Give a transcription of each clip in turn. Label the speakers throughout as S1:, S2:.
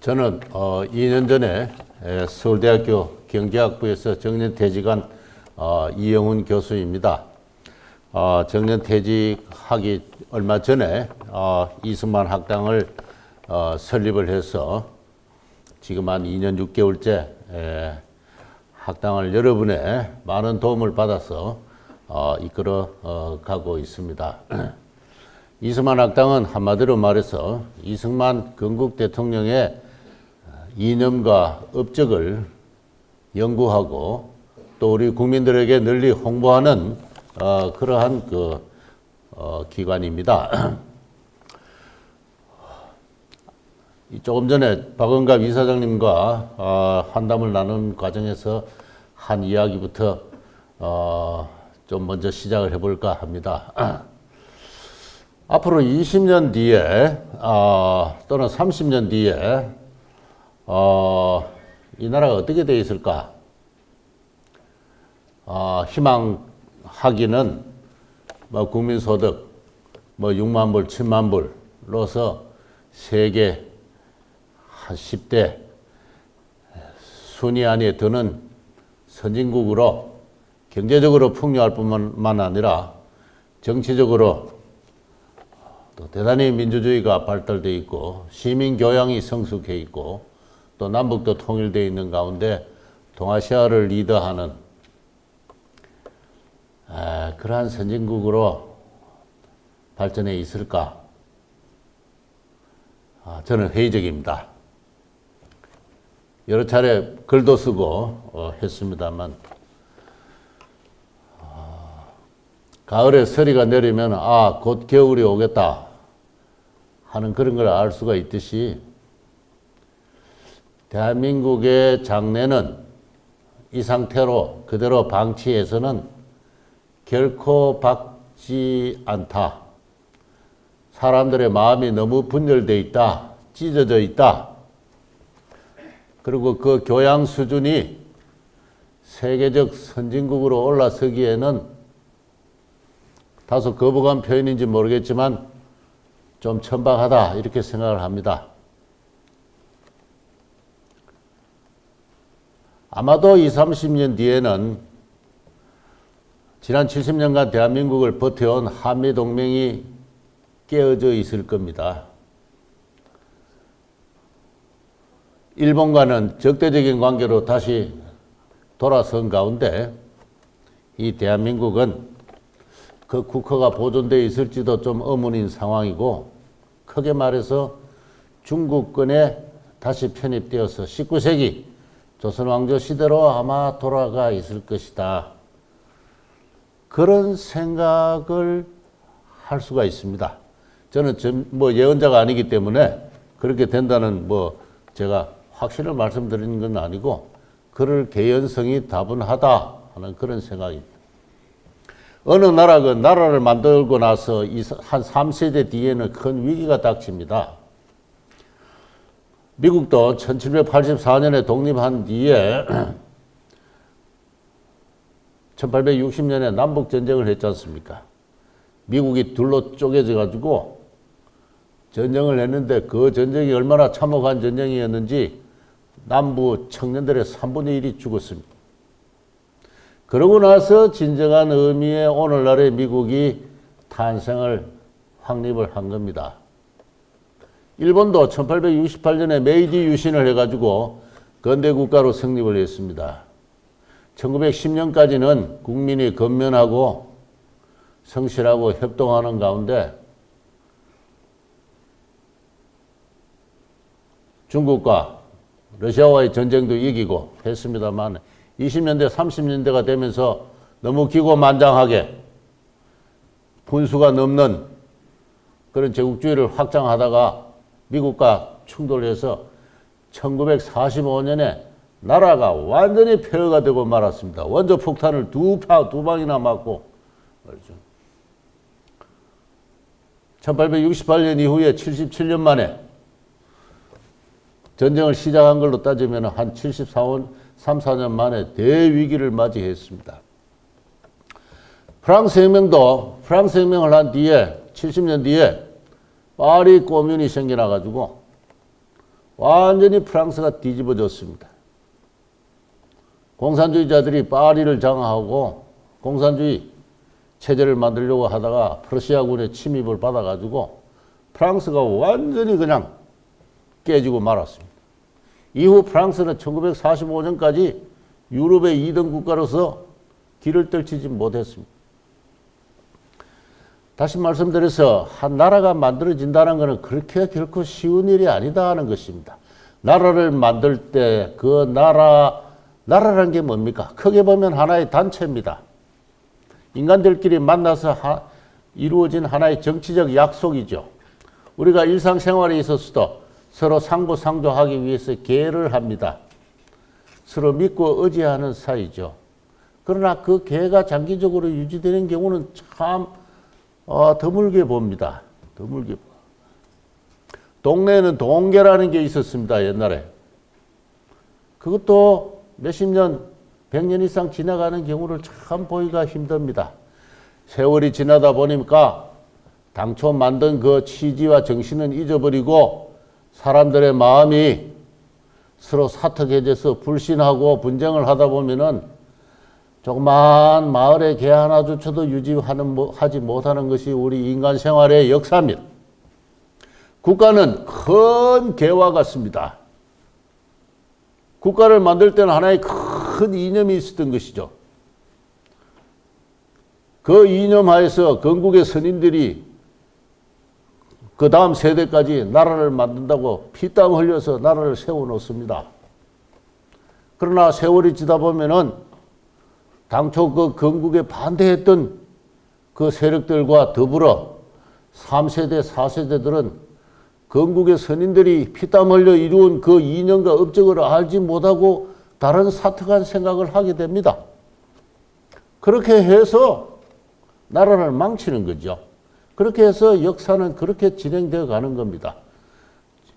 S1: 저는 2년 전에 서울대학교 경제학부에서 정년퇴직한 이영훈 교수입니다. 정년퇴직하기 얼마 전에 이승만 학당을 설립을 해서 지금 한 2년 6개월째 학당을 여러분의 많은 도움을 받아서 이끌어 가고 있습니다. 이승만 학당은 한마디로 말해서 이승만 건국 대통령의 이념과 업적을 연구하고 또 우리 국민들에게 널리 홍보하는 그러한 기관입니다. 조금 전에 박은갑 이사장님과 환담을 나눈 과정에서 한 이야기부터 좀 먼저 시작을 해볼까 합니다. 앞으로 20년 뒤에 또는 30년 뒤에 이 나라가 어떻게 되어 있을까? 희망하기는 국민소득 6만 불, 7만 불로서 세계 한 10대 순위 안에 드는 선진국으로 경제적으로 풍요할 뿐만 아니라 정치적으로 또 대단히 민주주의가 발달되어 있고 시민 교양이 성숙해 있고 또 남북도 통일되어 있는 가운데 동아시아를 리더하는 그러한 선진국으로 발전해 있을까? 저는 회의적입니다. 여러 차례 글도 쓰고 했습니다만 가을에 서리가 내리면 곧 겨울이 오겠다 하는 그런 걸 알 수가 있듯이 대한민국의 장래는 이 상태로 그대로 방치해서는 결코 밝지 않다. 사람들의 마음이 너무 분열되어 있다. 찢어져 있다. 그리고 그 교양 수준이 세계적 선진국으로 올라서기에는 다소 거부감 표현인지 모르겠지만 좀 천박하다 이렇게 생각을 합니다. 아마도 20, 30년 뒤에는 지난 70년간 대한민국을 버텨온 한미동맹이 깨어져 있을 겁니다. 일본과는 적대적인 관계로 다시 돌아선 가운데 이 대한민국은 그 국호가 보존되어 있을지도 좀 의문인 상황이고 크게 말해서 중국권에 다시 편입되어서 19세기 조선왕조 시대로 아마 돌아가 있을 것이다. 그런 생각을 할 수가 있습니다. 저는 예언자가 아니기 때문에 그렇게 된다는 제가 확신을 말씀드리는 건 아니고 그럴 개연성이 다분하다 하는 그런 생각입니다. 어느 나라가 나라를 만들고 나서 한 3세대 뒤에는 큰 위기가 닥칩니다. 미국도 1784년에 독립한 뒤에 1860년에 남북전쟁을 했지 않습니까? 미국이 둘로 쪼개져 가지고 전쟁을 했는데 그 전쟁이 얼마나 참혹한 전쟁이었는지 남부 청년들의 3분의 1이 죽었습니다. 그러고 나서 진정한 의미의 오늘날의 미국이 탄생을 확립을 한 겁니다. 일본도 1868년에 메이지 유신을 해가지고 근대국가로 성립을 했습니다. 1910년까지는 국민이 건면하고 성실하고 협동하는 가운데 중국과 러시아와의 전쟁도 이기고 했습니다만 20년대, 30년대가 되면서 너무 기고만장하게 분수가 넘는 그런 제국주의를 확장하다가 미국과 충돌해서 1945년에 나라가 완전히 폐허가 되고 말았습니다. 원조 폭탄을 두 방이나 맞고 말이죠. 1868년 이후에 77년 만에 전쟁을 시작한 걸로 따지면 한 3, 4년 만에 대위기를 맞이했습니다. 프랑스 혁명을 한 뒤에 70년 뒤에 파리 꼬뮌이 생겨나가지고 완전히 프랑스가 뒤집어졌습니다. 공산주의자들이 파리를 장악하고 공산주의 체제를 만들려고 하다가 프러시아군의 침입을 받아가지고 프랑스가 완전히 그냥 깨지고 말았습니다. 이후 프랑스는 1945년까지 유럽의 2등 국가로서 길을 떨치지 못했습니다. 다시 말씀드려서 한 나라가 만들어진다는 것은 그렇게 결코 쉬운 일이 아니다 하는 것입니다. 나라를 만들 때 그 나라라는 게 뭡니까? 크게 보면 하나의 단체입니다. 인간들끼리 만나서 이루어진 하나의 정치적 약속이죠. 우리가 일상생활에 있어서도 서로 상부상조하기 위해서 계를 합니다. 서로 믿고 의지하는 사이죠. 그러나 그 계가 장기적으로 유지되는 경우는 참 드물게 봅니다. 드물게. 동네에는 동계라는 게 있었습니다. 옛날에. 그것도 몇십 년, 100년 이상 지나가는 경우를 참 보기가 힘듭니다. 세월이 지나다 보니까 당초 만든 그 취지와 정신은 잊어버리고 사람들의 마음이 서로 사특해져서 불신하고 분쟁을 하다 보면은 조그만 마을의 개 하나조차도 하지 못하는 것이 우리 인간 생활의 역사입니다. 국가는 큰 개와 같습니다. 국가를 만들 때는 하나의 큰 이념이 있었던 것이죠. 그 이념 하에서 건국의 선인들이 그 다음 세대까지 나라를 만든다고 피땀 흘려서 나라를 세워놓습니다. 그러나 세월이 지다 보면은 당초 그 건국에 반대했던 그 세력들과 더불어 3세대, 4세대들은 건국의 선인들이 피땀 흘려 이루은 그 이념과 업적을 알지 못하고 다른 사특한 생각을 하게 됩니다. 그렇게 해서 나라를 망치는 거죠. 그렇게 해서 역사는 그렇게 진행되어 가는 겁니다.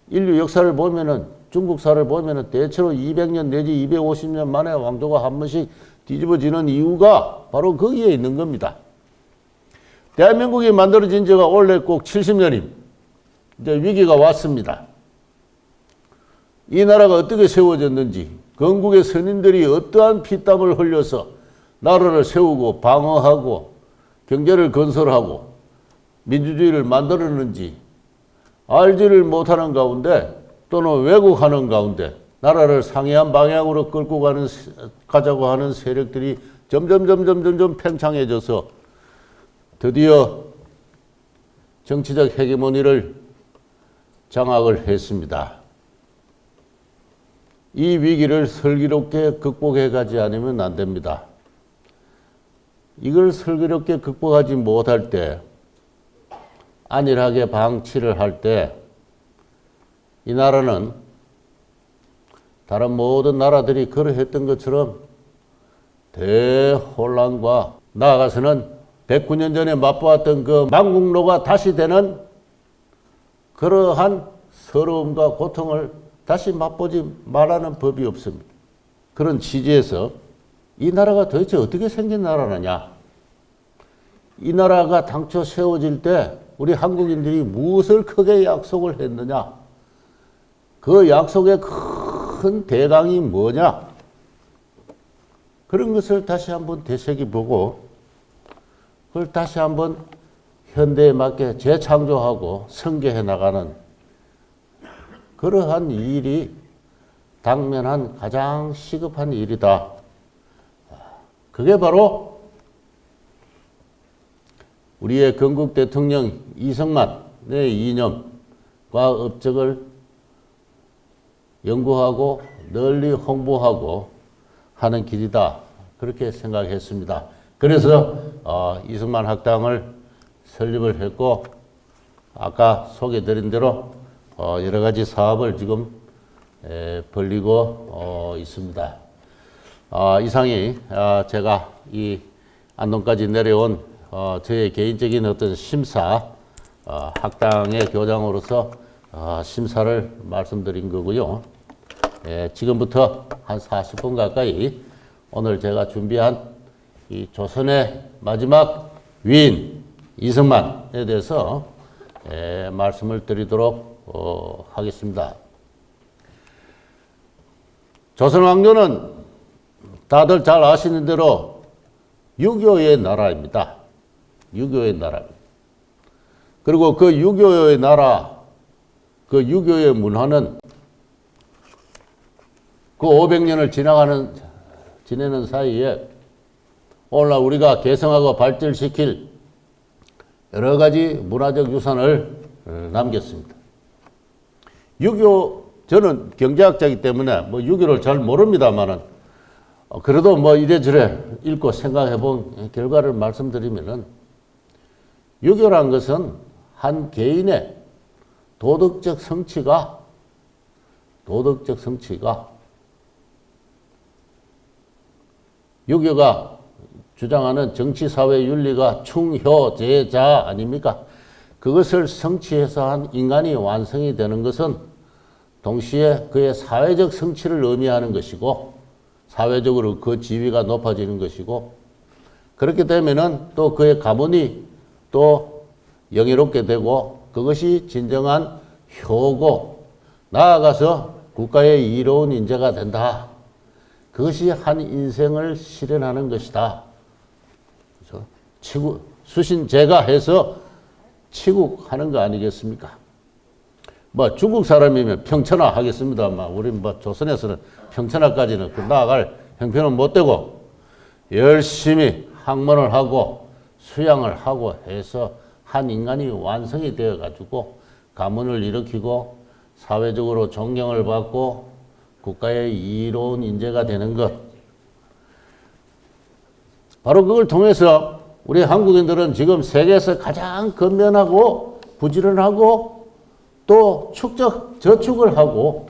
S1: 인류 역사를 보면은, 중국사를 보면은 대체로 200년 내지 250년 만에 왕조가 한 번씩 뒤집어지는 이유가 바로 거기에 있는 겁니다. 대한민국이 만들어진 지가 원래 꼭 70년입니다. 이제 위기가 왔습니다. 이 나라가 어떻게 세워졌는지, 건국의 선인들이 어떠한 피땀을 흘려서 나라를 세우고 방어하고 경제를 건설하고 민주주의를 만들었는지 알지를 못하는 가운데 또는 왜곡하는 가운데 나라를 상이한 방향으로 끌고 가자고 하는 세력들이 점점 팽창해져서 드디어 정치적 헤게모니를 장악을 했습니다. 이 위기를 슬기롭게 극복해 가지 않으면 안 됩니다. 이걸 슬기롭게 극복하지 못할 때, 안일하게 방치를 할 때, 이 나라는 다른 모든 나라들이 그러했던 것처럼 대혼란과 나아가서는 109년 전에 맛보았던 그 망국로가 다시 되는 그러한 서러움과 고통을 다시 맛보지 말라는 법이 없습니다. 그런 취지에서 이 나라가 도대체 어떻게 생긴 나라느냐? 이 나라가 당초 세워질 때 우리 한국인들이 무엇을 크게 약속을 했느냐? 그 약속의 큰 대강이 뭐냐? 그런 것을 다시 한번 되새겨보고 그걸 다시 한번 현대에 맞게 재창조하고 성계해 나가는 그러한 일이 당면한 가장 시급한 일이다. 그게 바로 우리의 건국 대통령 이승만의 이념과 업적을 연구하고 널리 홍보하고 하는 길이다. 그렇게 생각했습니다. 그래서 이승만 학당을 설립을 했고 아까 소개드린 대로 여러 가지 사업을 지금 벌리고 있습니다. 이상이 제가 이 안동까지 내려온 저의 개인적인 어떤 심사, 학당의 교장으로서 심사를 말씀드린 거고요. 지금부터 한 40분 가까이 오늘 제가 준비한 이 조선의 마지막 위인 이승만에 대해서 말씀을 드리도록 하겠습니다. 조선 왕조는 다들 잘 아시는 대로 유교의 나라입니다. 유교의 나라입니다. 그리고 그 유교의 나라, 그 유교의 문화는 그 500년을 지내는 사이에 오늘날 우리가 개성하고 발전시킬 여러 가지 문화적 유산을 남겼습니다. 저는 경제학자이기 때문에 뭐 유교를 잘 모릅니다만은 그래도 뭐 이래저래 읽고 생각해 본 결과를 말씀드리면은 유교란 것은 한 개인의 도덕적 성취가 유교가 주장하는 정치사회 윤리가 충효제자 아닙니까? 그것을 성취해서 한 인간이 완성이 되는 것은 동시에 그의 사회적 성취를 의미하는 것이고 사회적으로 그 지위가 높아지는 것이고 그렇게 되면은 또 그의 가문이 또 영예롭게 되고 그것이 진정한 효고 나아가서 국가의 이로운 인재가 된다. 그것이 한 인생을 실현하는 것이다. 그래서 수신제가 해서 치국하는 거 아니겠습니까? 뭐 중국 사람이면 평천하 하겠습니다만 우리 뭐 조선에서는 평천하까지는 나아갈 형편은 못 되고 열심히 학문을 하고 수양을 하고 해서 한 인간이 완성이 되어 가지고 가문을 일으키고 사회적으로 존경을 받고 국가의 이로운 인재가 되는 것. 바로 그걸 통해서 우리 한국인들은 지금 세계에서 가장 건면하고 부지런하고 또 저축을 하고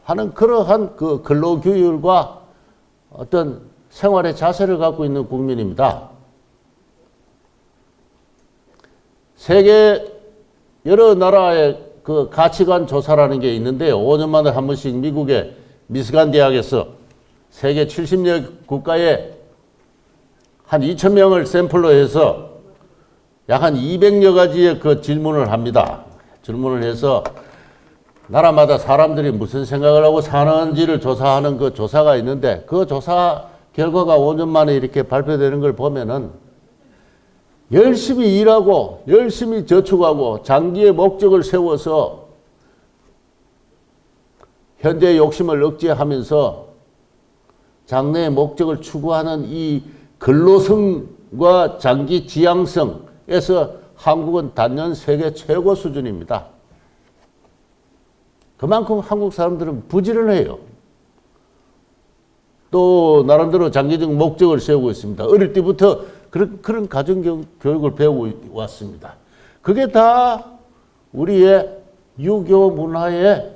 S1: 하는 그러한 그 근로규율과 어떤 생활의 자세를 갖고 있는 국민입니다. 세계 여러 나라의 그 가치관 조사라는 게 있는데 5년 만에 한 번씩 미국의 미시간 대학에서 세계 70여 국가에 한 2,000명을 샘플로 해서 약 한 200여 가지의 그 질문을 합니다. 질문을 해서 나라마다 사람들이 무슨 생각을 하고 사는지를 조사하는 그 조사가 있는데 그 조사 결과가 5년 만에 이렇게 발표되는 걸 보면은 열심히 일하고 열심히 저축하고 장기의 목적을 세워서 현재의 욕심을 억제하면서 장래의 목적을 추구하는 이 근로성과 장기 지향성에서 한국은 단연 세계 최고 수준입니다. 그만큼 한국 사람들은 부지런해요. 또 나름대로 장기적 목적을 세우고 있습니다. 어릴 때부터 그런 가정교육을 배우고 왔습니다. 그게 다 우리의 유교 문화의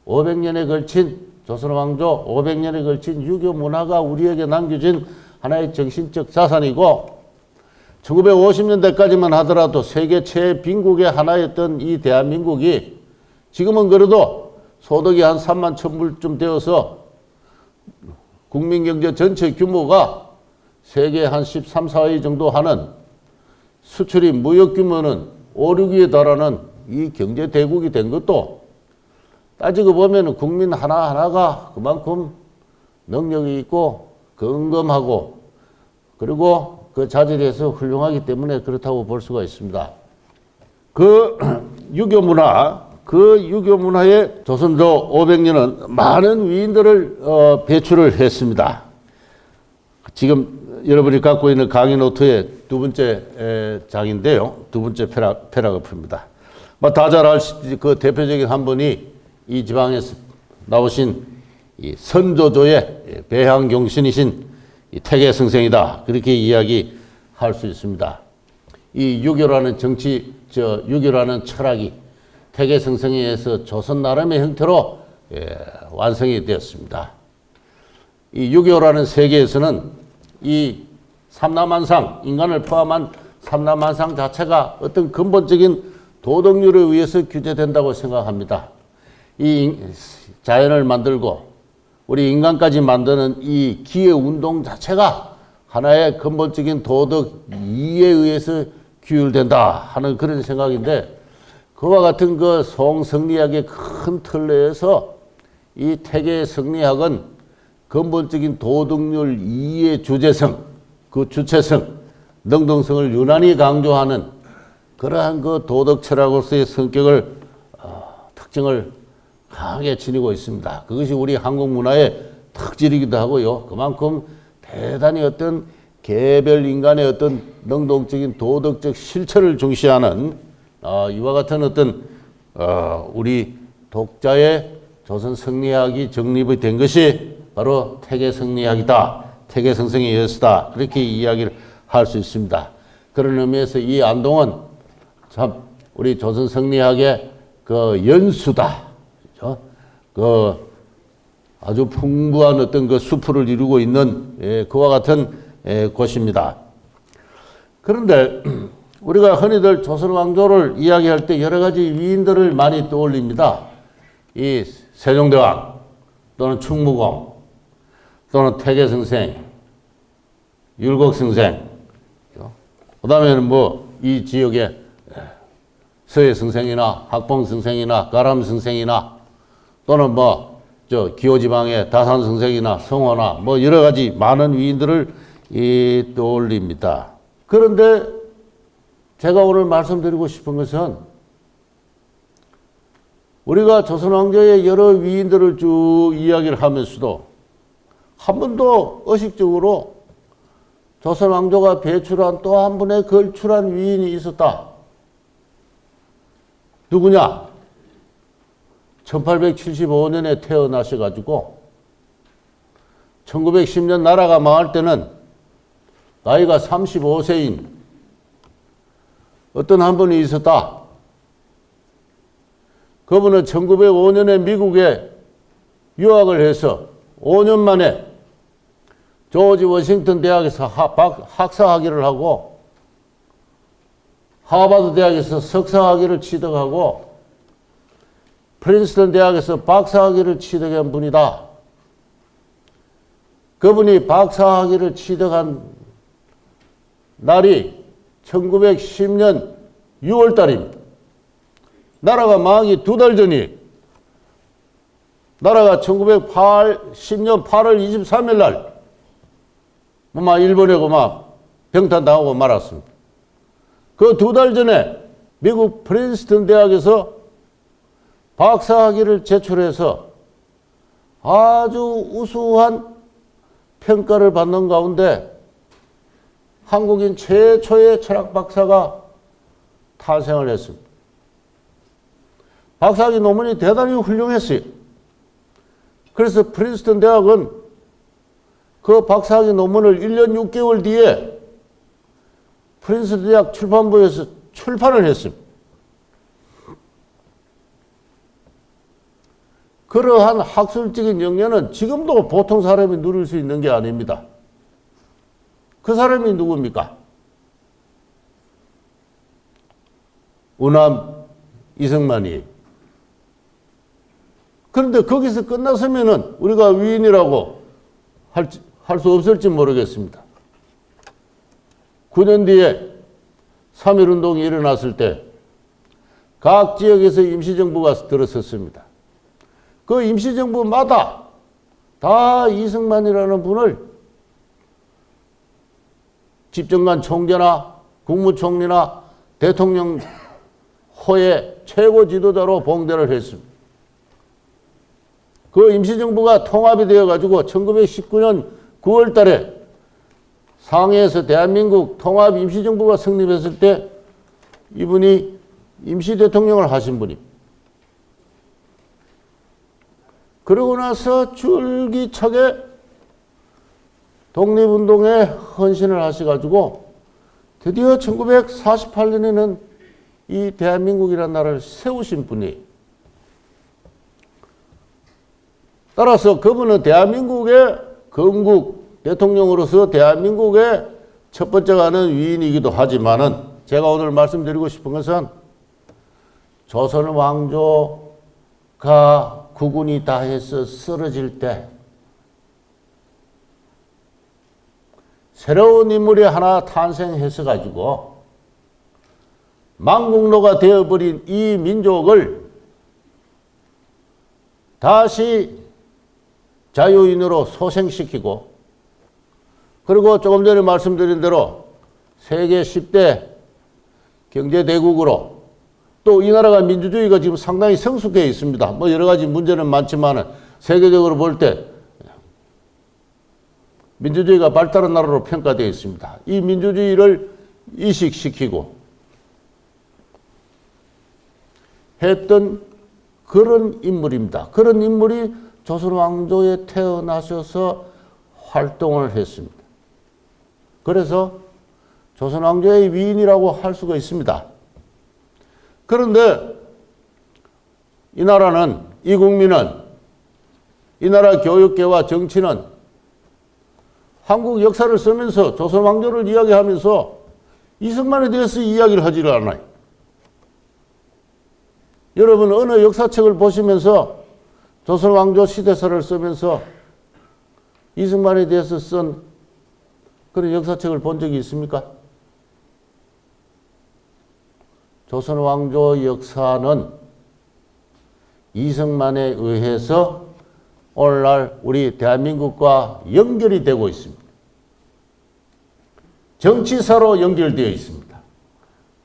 S1: 500년에 걸친 조선왕조 500년에 걸친 유교 문화가 우리에게 남겨진 하나의 정신적 자산이고 1950년대까지만 하더라도 세계 최빈국의 하나였던 이 대한민국이 지금은 그래도 소득이 한 3만 1,000불쯤 되어서 국민경제 전체 규모가 세계 한 13, 14위 정도 하는 수출이 무역 규모는 5, 6위에 달하는 이 경제 대국이 된 것도 따지고 보면 국민 하나하나가 그만큼 능력이 있고 건검하고 그리고 그 자질에서 훌륭하기 때문에 그렇다고 볼 수가 있습니다. 그 유교 문화의 조선조 500년은 많은 위인들을 배출을 했습니다. 지금 여러분이 갖고 있는 강의 노트의 두 번째 장인데요. 두 번째 패러그래프입니다. 다 잘 아시듯이 그 대표적인 한 분이 이 지방에서 나오신 이 선조조의 배향경신이신 이 태계성생이다. 그렇게 이야기할 수 있습니다. 이 유교라는 유교라는 철학이 태계성생에 의해서 조선 나름의 형태로 완성이 되었습니다. 이 유교라는 세계에서는 이 삼라만상, 인간을 포함한 삼라만상 자체가 어떤 근본적인 도덕률에 의해서 규제된다고 생각합니다. 이 자연을 만들고 우리 인간까지 만드는 이 기회운동 자체가 하나의 근본적인 도덕 이에 의해서 규율된다 하는 그런 생각인데 그와 같은 그 송성리학의 큰 틀 내에서 이 태계 성리학은 근본적인 도덕률 2의 주제성, 그 주체성, 능동성을 유난히 강조하는 그러한 그 도덕 철학으로서의 성격을 특징을 강하게 지니고 있습니다. 그것이 우리 한국 문화의 특질이기도 하고요. 그만큼 대단히 어떤 개별 인간의 어떤 능동적인 도덕적 실천을 중시하는 이와 같은 어떤 우리 독자의 조선 성리학이 정립이 된 것이 바로 태계 성리학이다. 태계 성성의 여수다. 그렇게 이야기를 할 수 있습니다. 그런 의미에서 이 안동은 참 우리 조선 성리학의 그 연수다. 그렇죠? 그 아주 풍부한 어떤 그 수풀을 이루고 있는 그와 같은 곳입니다. 그런데 우리가 흔히들 조선 왕조를 이야기할 때 여러 가지 위인들을 많이 떠올립니다. 이 세종대왕 또는 충무공 또는 태계성생, 율곡성생, 그 다음에는 뭐 이 지역의 서해성생이나 학봉성생이나 가람성생이나 또는 뭐 저 기호지방의 다산성생이나 성호나 뭐 여러 가지 많은 위인들을 떠올립니다. 그런데 제가 오늘 말씀드리고 싶은 것은 우리가 조선 왕조의 여러 위인들을 쭉 이야기를 하면서도 한 번도 의식적으로 조선 왕조가 배출한 또 한 분의 걸출한 위인이 있었다. 누구냐? 1875년에 태어나셔가지고 1910년 나라가 망할 때는 나이가 35세인 어떤 한 분이 있었다. 그분은 1905년에 미국에 유학을 해서 5년 만에 조지 워싱턴 대학에서 학사학위를 하고 하버드 대학에서 석사학위를 취득하고 프린스턴 대학에서 박사학위를 취득한 분이다. 그분이 박사학위를 취득한 날이 1910년 6월 달입니다. 나라가 망하기 2달 전이 나라가 1910년 8월 23일 날 일본에 병탄당하고 말았습니다. 그 2달 전에 미국 프린스턴 대학에서 박사학위를 제출해서 아주 우수한 평가를 받는 가운데 한국인 최초의 철학 박사가 탄생을 했습니다. 박사학위 논문이 대단히 훌륭했어요. 그래서 프린스턴 대학은 그 박사학위 논문을 1년 6개월 뒤에 프린스턴 대학 출판부에서 출판을 했습니다. 그러한 학술적인 역량은 지금도 보통 사람이 누릴 수 있는 게 아닙니다. 그 사람이 누굽니까? 우남 이승만이에요. 그런데 거기서 끝났으면은 우리가 위인이라고 할 수 없을지 모르겠습니다. 9년 뒤에 3.1운동이 일어났을 때 각 지역에서 임시정부가 들어섰습니다. 그 임시정부마다 다 이승만이라는 분을 집정관 총재나 국무총리나 대통령 호의 최고 지도자로 봉대를 했습니다. 그 임시정부가 통합이 되어가지고 1919년 9월 달에 상해에서 대한민국 통합 임시정부가 성립했을 때 이분이 임시대통령을 하신 분입니다. 그러고 나서 줄기차게 독립운동에 헌신을 하셔가지고 드디어 1948년에는 이 대한민국이라는 나라를 세우신 분이에요. 따라서 그분은 대한민국의 건국 대통령으로서 대한민국의 첫 번째 가는 위인이기도 하지만은 제가 오늘 말씀드리고 싶은 것은 조선 왕조가 국운이 다 해서 쓰러질 때 새로운 인물이 하나 탄생해서 가지고 망국노가 되어버린 이 민족을 다시 자유인으로 소생시키고, 그리고 조금 전에 말씀드린 대로 세계 10대 경제대국으로, 또 이 나라가 민주주의가 지금 상당히 성숙해 있습니다. 뭐 여러 가지 문제는 많지만 세계적으로 볼 때 민주주의가 발달한 나라로 평가되어 있습니다. 이 민주주의를 이식시키고 했던 그런 인물입니다. 그런 인물이 조선 왕조에 태어나셔서 활동을 했습니다. 그래서 조선 왕조의 위인이라고 할 수가 있습니다. 그런데 이 나라는, 이 국민은, 이 나라 교육계와 정치는 한국 역사를 쓰면서 조선 왕조를 이야기하면서 이승만에 대해서 이야기를 하지를 않아요. 여러분 어느 역사책을 보시면서 조선 왕조 시대사를 쓰면서 이승만에 대해서 쓴 그런 역사책을 본 적이 있습니까? 조선 왕조 역사는 이승만에 의해서 오늘날 우리 대한민국과 연결이 되고 있습니다. 정치사로 연결되어 있습니다.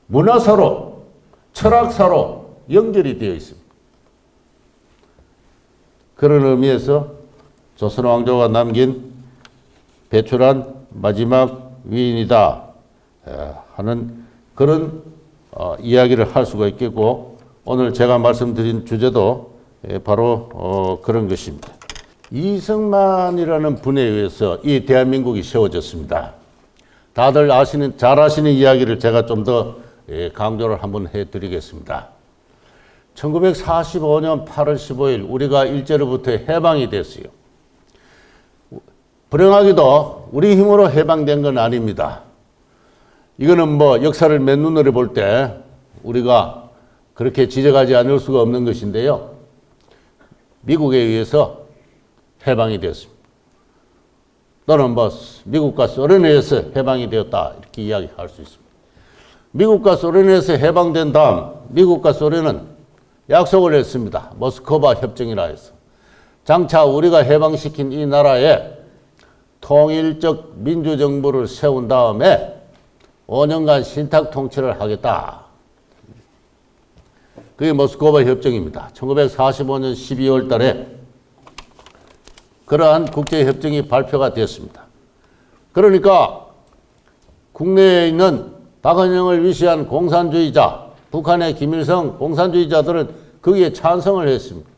S1: 문화사로, 철학사로 연결이 되어 있습니다. 그런 의미에서 조선 왕조가 남긴 배출한 마지막 위인이다 하는 그런 이야기를 할 수가 있겠고, 오늘 제가 말씀드린 주제도 바로 그런 것입니다. 이승만이라는 분에 의해서 이 대한민국이 세워졌습니다. 다들 잘 아시는 이야기를 제가 좀 더 강조를 한번 해드리겠습니다. 1945년 8월 15일 우리가 일제로부터 해방이 됐어요. 불행하게도 우리 힘으로 해방된 건 아닙니다. 이거는 뭐 역사를 맨눈으로 볼 때 우리가 그렇게 지적하지 않을 수가 없는 것인데요. 미국에 의해서 해방이 되었습니다. 또는 뭐 미국과 소련에 의해서 해방이 되었다 이렇게 이야기할 수 있습니다. 미국과 소련에 의해서 해방된 다음 미국과 소련은 약속을 했습니다. 모스크바 협정이라 해서. 장차 우리가 해방시킨 이 나라에 통일적 민주정부를 세운 다음에 5년간 신탁 통치를 하겠다. 그게 모스크바 협정입니다. 1945년 12월 달에 그러한 국제협정이 발표가 됐습니다. 그러니까 국내에 있는 박헌영을 위시한 공산주의자, 북한의 김일성 공산주의자들은 거기에 찬성을 했습니다.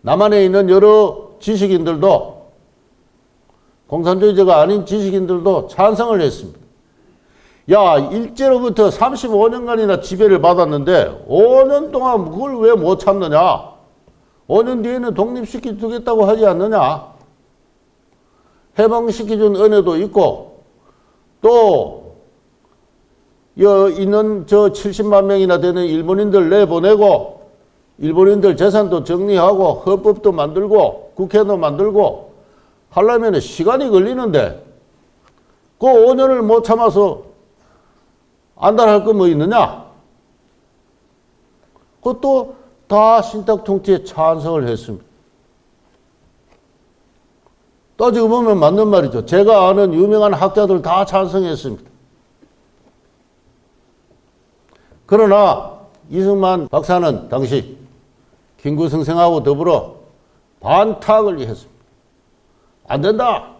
S1: 남한에 있는 여러 지식인들도, 공산주의자가 아닌 지식인들도 찬성을 했습니다. 야, 일제로부터 35년간이나 지배를 받았는데 5년 동안 그걸 왜 못 참느냐? 5년 뒤에는 독립시켜주겠다고 하지 않느냐? 해방시켜준 은혜도 있고, 또 있는 저 70만 명이나 되는 일본인들 내보내고, 일본인들 재산도 정리하고, 헌법도 만들고, 국회도 만들고 하려면 시간이 걸리는데 그 5년을 못 참아서 안달할 거 뭐 있느냐? 그것도 다 신탁 통치에 찬성을 했습니다. 따지고 보면 맞는 말이죠. 제가 아는 유명한 학자들 다 찬성했습니다. 그러나 이승만 박사는 당시 김구성생하고 더불어 반탁을 했습니다. 안 된다.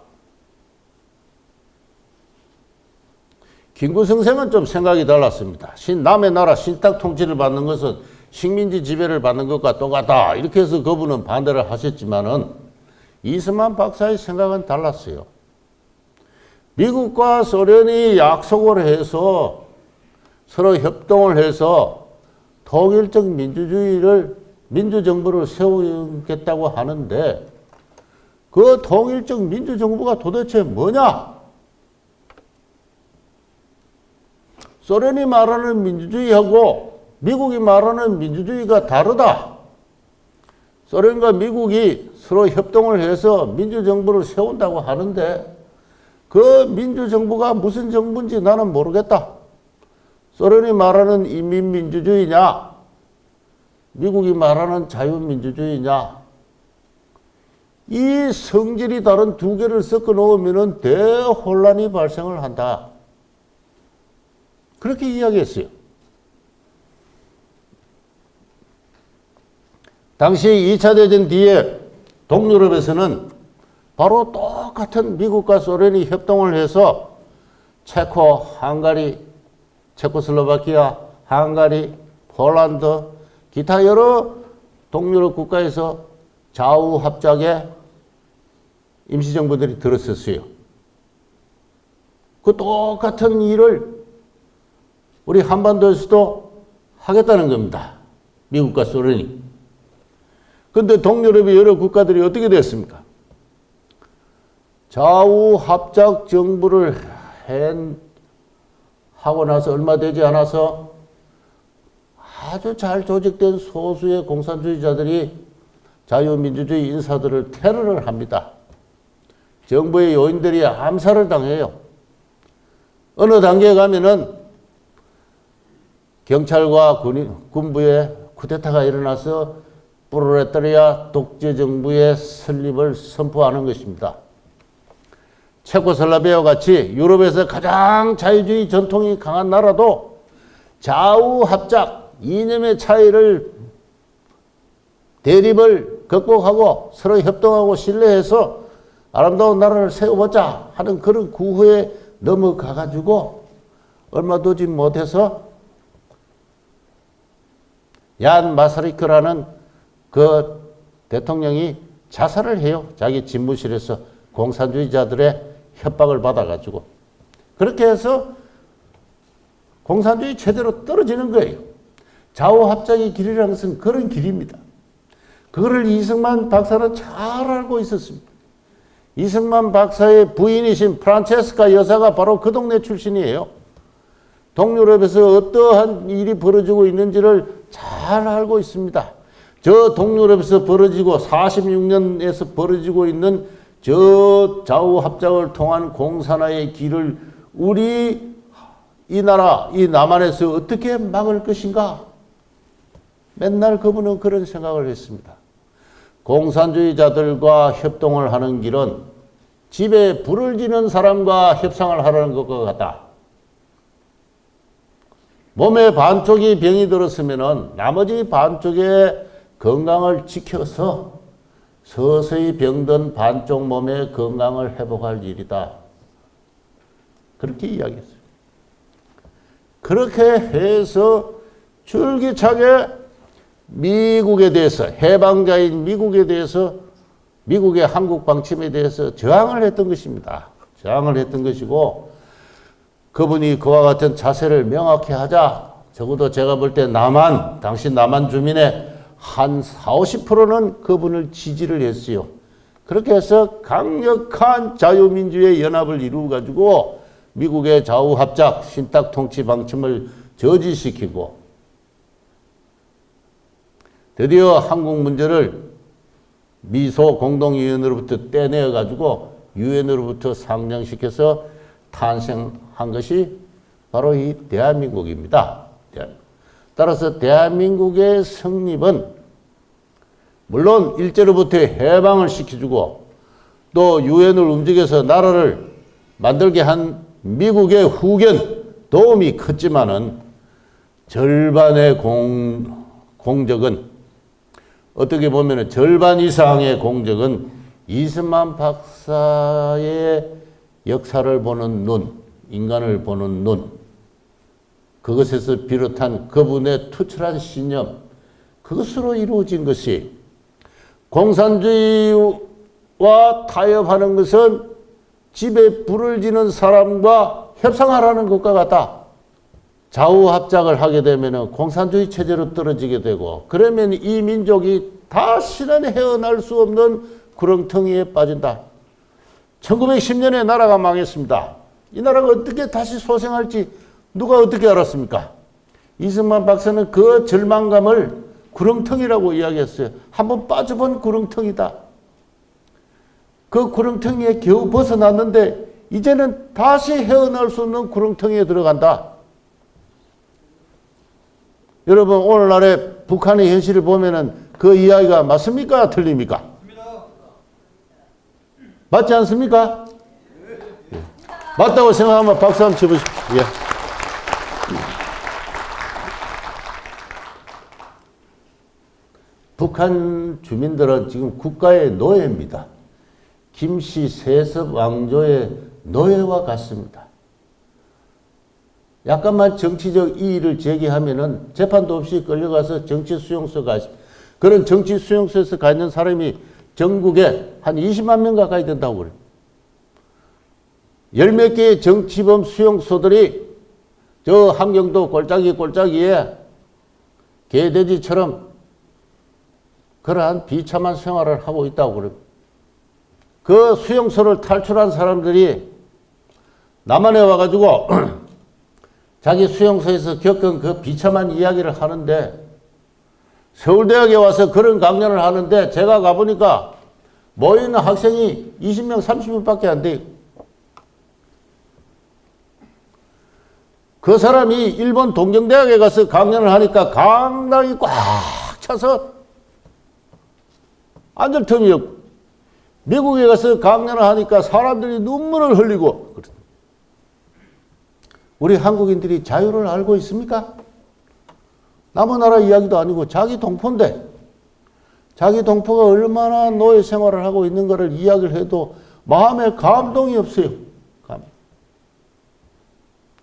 S1: 김구성생은 좀 생각이 달랐습니다. 남의 나라 신탁 통치를 받는 것은 식민지 지배를 받는 것과 똑같다. 이렇게 해서 그분은 반대를 하셨지만은 이승만 박사의 생각은 달랐어요. 미국과 소련이 약속을 해서 서로 협동을 해서 통일적 민주정부를 세우겠다고 하는데 그 통일적 민주정부가 도대체 뭐냐? 소련이 말하는 민주주의하고 미국이 말하는 민주주의가 다르다. 소련과 미국이 서로 협동을 해서 민주정부를 세운다고 하는데 그 민주정부가 무슨 정부인지 나는 모르겠다. 소련이 말하는 인민민주주의냐? 미국이 말하는 자유민주주의냐? 이 성질이 다른 두 개를 섞어 놓으면 대혼란이 발생을 한다. 그렇게 이야기했어요. 당시 2차 대전 뒤에 동유럽에서는 바로 똑같은 미국과 소련이 협동을 해서 체코, 헝가리, 체코슬로바키아, 헝가리, 폴란드, 기타 여러 동유럽 국가에서 좌우합작에 임시정부들이 들었었어요. 그 똑같은 일을 우리 한반도에서도 하겠다는 겁니다. 미국과 소련이. 그런데 동유럽의 여러 국가들이 어떻게 됐습니까? 좌우합작 정부를 하고 나서 얼마 되지 않아서 아주 잘 조직된 소수의 공산주의자들이 자유민주주의 인사들을 테러를 합니다. 정부의 요인들이 암살을 당해요. 어느 단계에 가면은 경찰과 군부에 쿠데타가 일어나서 프롤레타리아 독재 정부의 설립을 선포하는 것입니다. 체코슬라비아와 같이 유럽에서 가장 자유주의 전통이 강한 나라도 좌우합작, 이념의 차이를 대립을 극복하고 서로 협동하고 신뢰해서 아름다운 나라를 세워보자 하는 그런 구호에 넘어가가지고 얼마 두지 못해서 얀 마사리크라는 그 대통령이 자살을 해요. 자기 집무실에서 공산주의자들의 협박을 받아가지고. 그렇게 해서 공산주의 체제로 떨어지는 거예요. 좌우합작의 길이라는 것은 그런 길입니다. 그거를 이승만 박사는 잘 알고 있었습니다. 이승만 박사의 부인이신 프란체스카 여사가 바로 그 동네 출신이에요. 동유럽에서 어떠한 일이 벌어지고 있는지를 잘 알고 있습니다. 저 동유럽에서 벌어지고 46년에서 벌어지고 있는 저 좌우합작을 통한 공산화의 길을 우리 이 나라, 이 남한에서 어떻게 막을 것인가? 맨날 그분은 그런 생각을 했습니다. 공산주의자들과 협동을 하는 길은 집에 불을 지는 사람과 협상을 하라는 것과 같다. 몸의 반쪽이 병이 들었으면 나머지 반쪽의 건강을 지켜서 서서히 병든 반쪽 몸의 건강을 회복할 일이다. 그렇게 이야기했어요. 그렇게 해서 줄기차게 미국에 대해서, 해방자인 미국에 대해서, 미국의 한국 방침에 대해서 저항을 했던 것입니다. 저항을 했던 것이고, 그분이 그와 같은 자세를 명확히 하자. 적어도 제가 볼 때 당시 남한 주민의 한 40, 50%는 그분을 지지를 했어요. 그렇게 해서 강력한 자유민주의 연합을 이루어가지고 미국의 좌우합작, 신탁 통치 방침을 저지시키고 드디어 한국 문제를 미소 공동위원으로부터 떼내어가지고 유엔으로부터 상정시켜서 탄생한 것이 바로 이 대한민국입니다. 따라서 대한민국의 성립은 물론 일제로부터 해방을 시켜주고 또 유엔을 움직여서 나라를 만들게 한 미국의 후견 도움이 컸지만은 절반의 공적은 어떻게 보면 절반 이상의 공적은 이승만 박사의 역사를 보는 눈, 인간을 보는 눈, 그것에서 비롯한 그분의 투철한 신념, 그것으로 이루어진 것이 공산주의와 타협하는 것은 집에 불을 지는 사람과 협상하라는 것과 같다. 좌우합작을 하게 되면 공산주의 체제로 떨어지게 되고 그러면 이 민족이 다시는 헤어날 수 없는 구렁텅이에 빠진다. 1910년에 나라가 망했습니다. 이 나라가 어떻게 다시 소생할지 누가 어떻게 알았습니까? 이승만 박사는 그 절망감을 구렁텅이라고 이야기했어요. 한번 빠져본 구렁텅이다. 그 구렁텅이에 겨우 벗어났는데 이제는 다시 헤어날 수 없는 구렁텅이에 들어간다. 여러분 오늘날의 북한의 현실을 보면은 그 이야기가 맞습니까? 틀립니까? 맞지 않습니까? 예. 맞다고 생각하면 박수 한번 쳐보십시오. 예. 북한 주민들은 지금 국가의 노예입니다. 김씨 세습 왕조의 노예와 같습니다. 약간만 정치적 이의를 제기하면은 재판도 없이 끌려가서 정치 수용소 가십니다. 그런 정치 수용소에서 가 있는 사람이 전국에 한 20만 명 가까이 된다고 그래요. 열 몇 개의 정치범 수용소들이 저 함경도 골짜기에 개돼지처럼 그러한 비참한 생활을 하고 있다고 그래요. 그 수용소를 탈출한 사람들이 남한에 와가지고 자기 수용소에서 겪은 그 비참한 이야기를 하는데 서울대학에 와서 그런 강연을 하는데 제가 가보니까 모이는 학생이 20명, 30명밖에 안 돼요. 그 사람이 일본 동경대학에 가서 강연을 하니까 강당이 꽉 차서 앉을 틈이 없고 미국에 가서 강연을 하니까 사람들이 눈물을 흘리고 우리 한국인들이 자유를 알고 있습니까? 남의 나라 이야기도 아니고 자기 동포인데 자기 동포가 얼마나 노예 생활을 하고 있는 것을 이야기를 해도 마음에 감동이 없어요.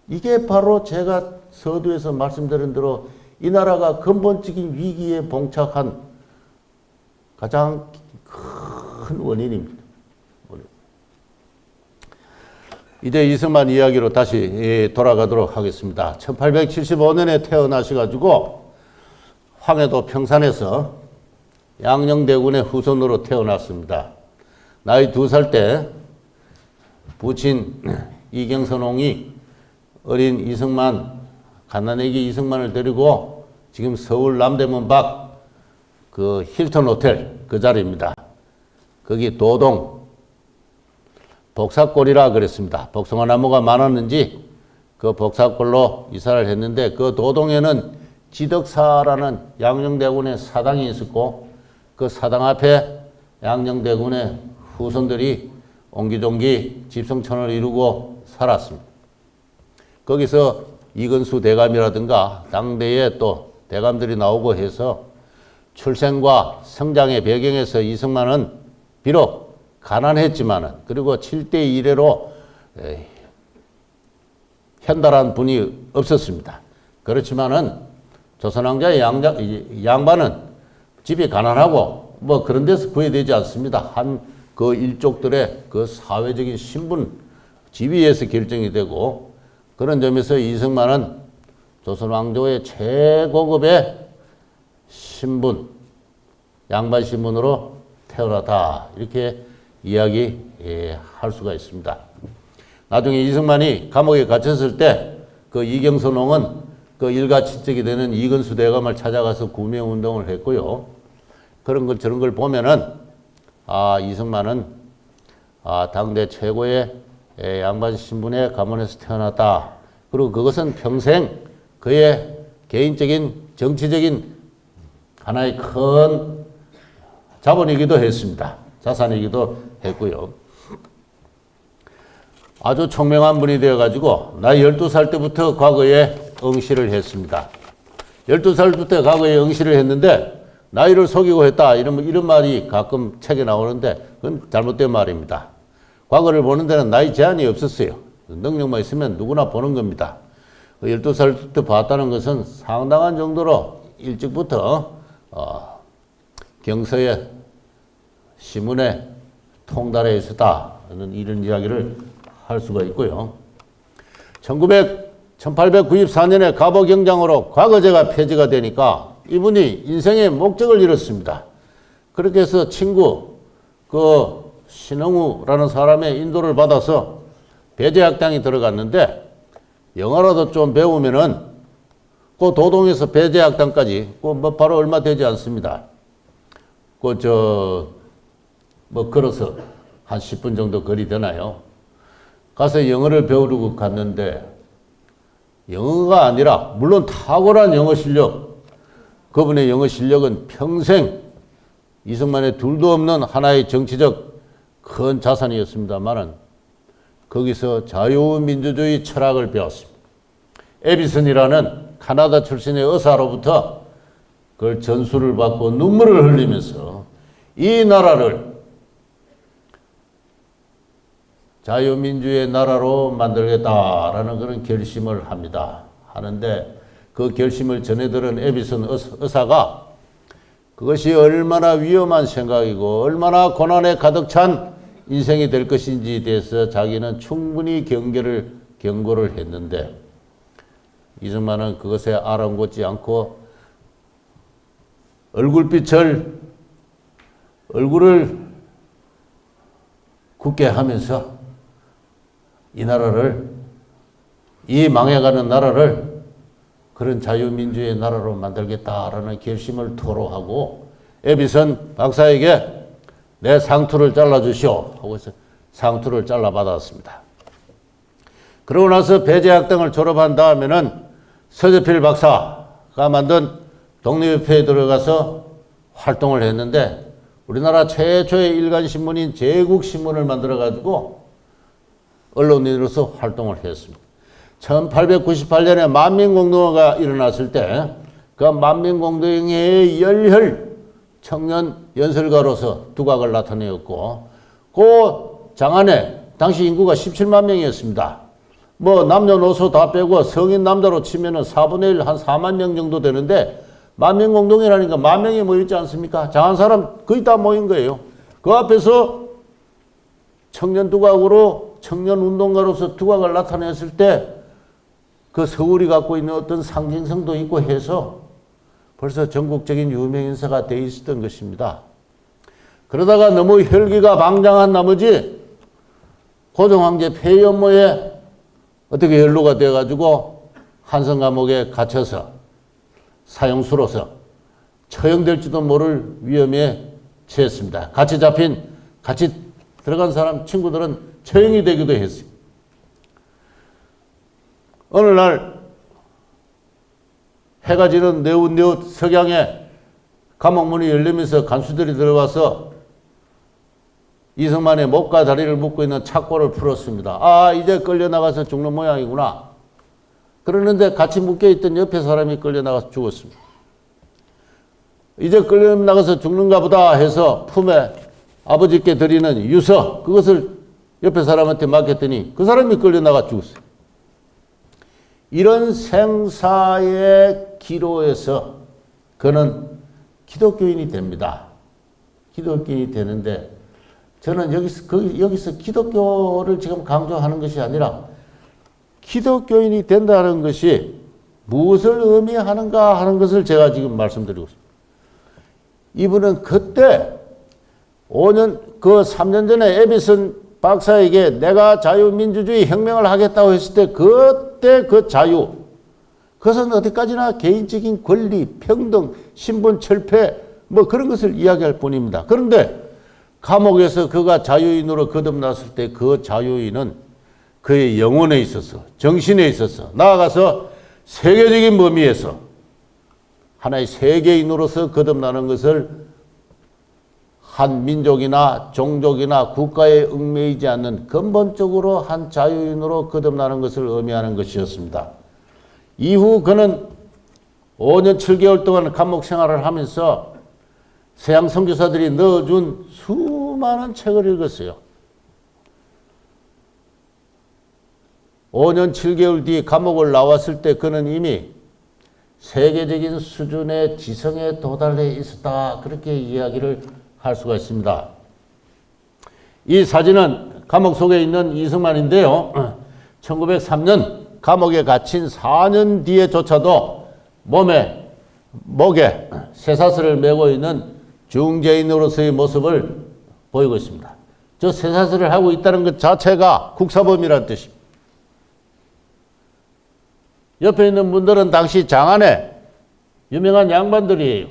S1: 이게 바로 제가 서두에서 말씀드린 대로 이 나라가 근본적인 위기에 봉착한 가장 큰 원인입니다. 이제 이승만 이야기로 다시 돌아가도록 하겠습니다. 1875년에 태어나셔가지고 황해도 평산에서 양녕대군의 후손으로 태어났습니다. 나이 2살 때 부친 이경선홍이 어린 이승만, 갓난아기 이승만을 데리고 지금 서울 남대문 밖 그 힐튼 호텔 그 자리입니다. 거기 도동 복사골이라 그랬습니다. 복숭아 나무가 많았는지 그 복사골로 이사를 했는데 그 도동에는 지덕사라는 양녕대군의 사당이 있었고 그 사당 앞에 양녕대군의 후손들이 옹기종기 집성촌을 이루고 살았습니다. 거기서 이근수 대감이라든가 당대에 또 대감들이 나오고 해서 출생과 성장의 배경에서 이승만은 비록 가난했지만은 그리고 7대 1회로 현달한 분이 없었습니다. 그렇지만은 조선왕자의 양반은 집이 가난하고 뭐 그런 데서 구애되지 않습니다. 한 그 일족들의 그 사회적인 신분, 지위에서 결정이 되고 그런 점에서 이승만은 조선왕조의 최고급의 신분, 양반 신분으로 태어났다. 이렇게 이야기할 수가 있습니다. 나중에 이승만이 감옥에 갇혔을 때 그 이경선홍은 그 일가 친척이 되는 이근수 대감을 찾아가서 구명운동을 했고요. 그런 걸, 저런 걸 보면은, 이승만은, 당대 최고의 양반 신분에 가문에서 태어났다. 그리고 그것은 평생 그의 개인적인 정치적인 하나의 큰 자본이기도 했습니다. 자산이기도 했고요. 아주 총명한 분이 되어가지고 나이 12살 때부터 과거에 응시를 했습니다. 12살부터 과거에 응시를 했는데 나이를 속이고 했다 이런 말이 가끔 책에 나오는데 그건 잘못된 말입니다. 과거를 보는 데는 나이 제한이 없었어요. 능력만 있으면 누구나 보는 겁니다. 12살부터 봤다는 것은 상당한 정도로 일찍부터 경서에 시문에 통달해 있었다는 이런 이야기를 할 수가 있고요. 1894년에 갑오경장으로 과거제가 폐지가 되니까 이분이 인생의 목적을 잃었습니다. 그렇게 해서 친구 그 신흥우라는 사람의 인도를 받아서 배제학당에 들어갔는데 영어라도 좀 배우면은 그 도동에서 배제학당까지 그 바로 얼마 되지 않습니다. 걸어서 한 10분 정도 거리 되나요? 가서 영어를 배우려고 갔는데 영어가 아니라 물론 탁월한 영어 실력, 그분의 영어 실력은 평생 이승만의 둘도 없는 하나의 정치적 큰 자산이었습니다만은 거기서 자유민주주의 철학을 배웠습니다. 에비슨이라는 카나다 출신의 의사로부터 그걸 전수를 받고 눈물을 흘리면서 이 나라를 자유민주의 나라로 만들겠다라는 그런 결심을 합니다. 하는데 그 결심을 전해들은 에비슨 의사가 그것이 얼마나 위험한 생각이고 얼마나 고난에 가득 찬 인생이 될 것인지에 대해서 자기는 충분히 경고를 했는데 이승만은 그것에 아랑곳지 않고 얼굴을 굳게 하면서 이 망해가는 나라를 그런 자유민주의 나라로 만들겠다라는 결심을 토로하고 에비슨 박사에게 내 상투를 잘라주시오 하고 해서 상투를 잘라받았습니다. 그러고 나서 배제학당을 졸업한 다음에는 서재필 박사가 만든 독립협회에 들어가서 활동을 했는데 우리나라 최초의 일간신문인 제국신문을 만들어가지고 언론인으로서 활동을 했습니다. 1898년에 만민공동회가 일어났을 때 그 만민공동회의 열혈 청년 연설가로서 두각을 나타내었고 그 장안에 당시 인구가 17만 명이었습니다. 뭐 남녀노소 다 빼고 성인 남자로 치면은 4분의 1 한 4만 명 정도 되는데 만민공동회라니까 만 명이 모였지 않습니까? 장한 사람 거의 다 모인 거예요. 그 앞에서 청년 두각으로 청년 운동가로서 두각을 나타냈을 때 그 서울이 갖고 있는 어떤 상징성도 있고 해서 벌써 전국적인 유명 인사가 돼 있었던 것입니다. 그러다가 너무 혈기가 방장한 나머지 고종황제 폐연모에 어떻게 연루가 되어가지고 한성 감옥에 갇혀서 사형수로서 처형될지도 모를 위험에 처했습니다. 같이 들어간 사람 친구들은 처형이 되기도 했어요. 어느 날 해가 지는 네웃네웃 석양에 감옥문이 열리면서 간수들이 들어와서 이승만의 목과 다리를 묶고 있는 착고를 풀었습니다. 아, 이제 끌려나가서 죽는 모양이구나. 그러는데 같이 묶여있던 옆에 사람이 끌려나가서 죽었습니다. 이제 끌려나가서 죽는가 보다 해서 품에 아버지께 드리는 유서, 그것을 옆에 사람한테 맡겼더니 그 사람이 끌려나가 죽었어요. 이런 생사의 기로에서 그는 기독교인이 됩니다. 기독교인이 되는데 저는 여기서 기독교를 지금 강조하는 것이 아니라 기독교인이 된다는 것이 무엇을 의미하는가 하는 것을 제가 지금 말씀드리고 있습니다. 이분은 그때 3년 전에 에비슨 박사에게 내가 자유민주주의 혁명을 하겠다고 했을 때 그때 그 자유, 그것은 어디까지나 개인적인 권리, 평등, 신분 철폐 뭐 그런 것을 이야기할 뿐입니다. 그런데 감옥에서 그가 자유인으로 거듭났을 때 그 자유인은 그의 영혼에 있어서 정신에 있어서 나아가서 세계적인 범위에서 하나의 세계인으로서 거듭나는 것을 한 민족이나 종족이나 국가에 얽매이지 않는 근본적으로 한 자유인으로 거듭나는 것을 의미하는 것이었습니다. 이후 그는 5년 7개월 동안 감옥 생활을 하면서 서양 선교사들이 넣어준 수많은 책을 읽었어요. 5년 7개월 뒤 감옥을 나왔을 때 그는 이미 세계적인 수준의 지성에 도달해 있었다. 그렇게 이야기를 할 수가 있습니다. 이 사진은 감옥 속에 있는 이승만인데요. 1903년 감옥에 갇힌 4년 뒤에조차도 목에 쇠사슬을 메고 있는 중재인으로서의 모습을 보이고 있습니다. 저 쇠사슬을 하고 있다는 것 자체가 국사범이라는 뜻입니다. 옆에 있는 분들은 당시 장안에 유명한 양반들이에요.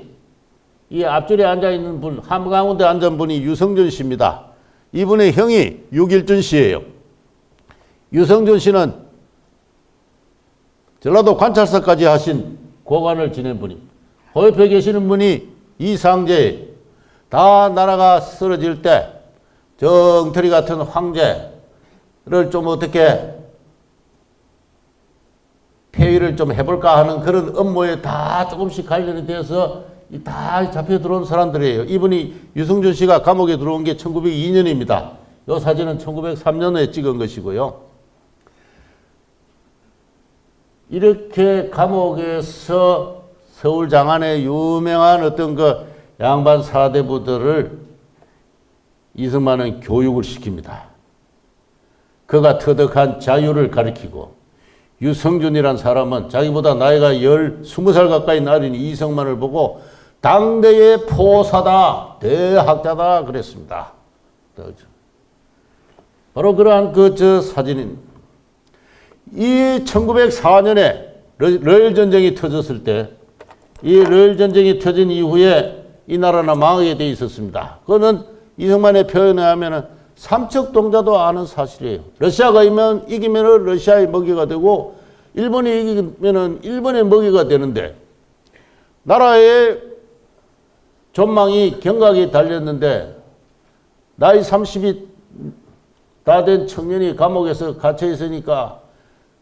S1: 이 앞줄에 앉아있는 분, 한가운데 앉은 분이 유성준 씨입니다. 이분의 형이 유길준 씨예요. 유성준 씨는 전라도 관찰사까지 하신 고관을 지낸 분입니다. 그 옆에 계시는 분이 이상재예요. 다 나라가 쓰러질 때 저 엉터리 같은 황제를 좀 어떻게 폐위를 좀 해볼까 하는 그런 업무에 다 조금씩 관련이 돼서 다 잡혀 들어온 사람들이에요. 이분이 유승준 씨가 감옥에 들어온 게 1902년입니다. 이 사진은 1903년에 찍은 것이고요. 이렇게 감옥에서 서울 장안의 유명한 어떤 그 양반 사대부들을 이승만은 교육을 시킵니다. 그가 터득한 자유를 가리키고 유성준이란 사람은 자기보다 나이가 20살 가까이 나린 이승만을 보고 당대의 포사다, 대학자다 그랬습니다. 바로 그러한 저 사진입니다. 이 1904년에 러일 전쟁이 터졌을 때, 이 러일 전쟁이 터진 이후에 이 나라는 망하게 돼 있었습니다. 그거는 이승만의 표현에 하면은 삼척동자도 아는 사실이에요. 러시아가 이기면은 러시아의 먹이가 되고, 일본이 이기면은 일본의 먹이가 되는데, 나라의 전망이 경각이 달렸는데, 나이 30이 다 된 청년이 감옥에서 갇혀 있으니까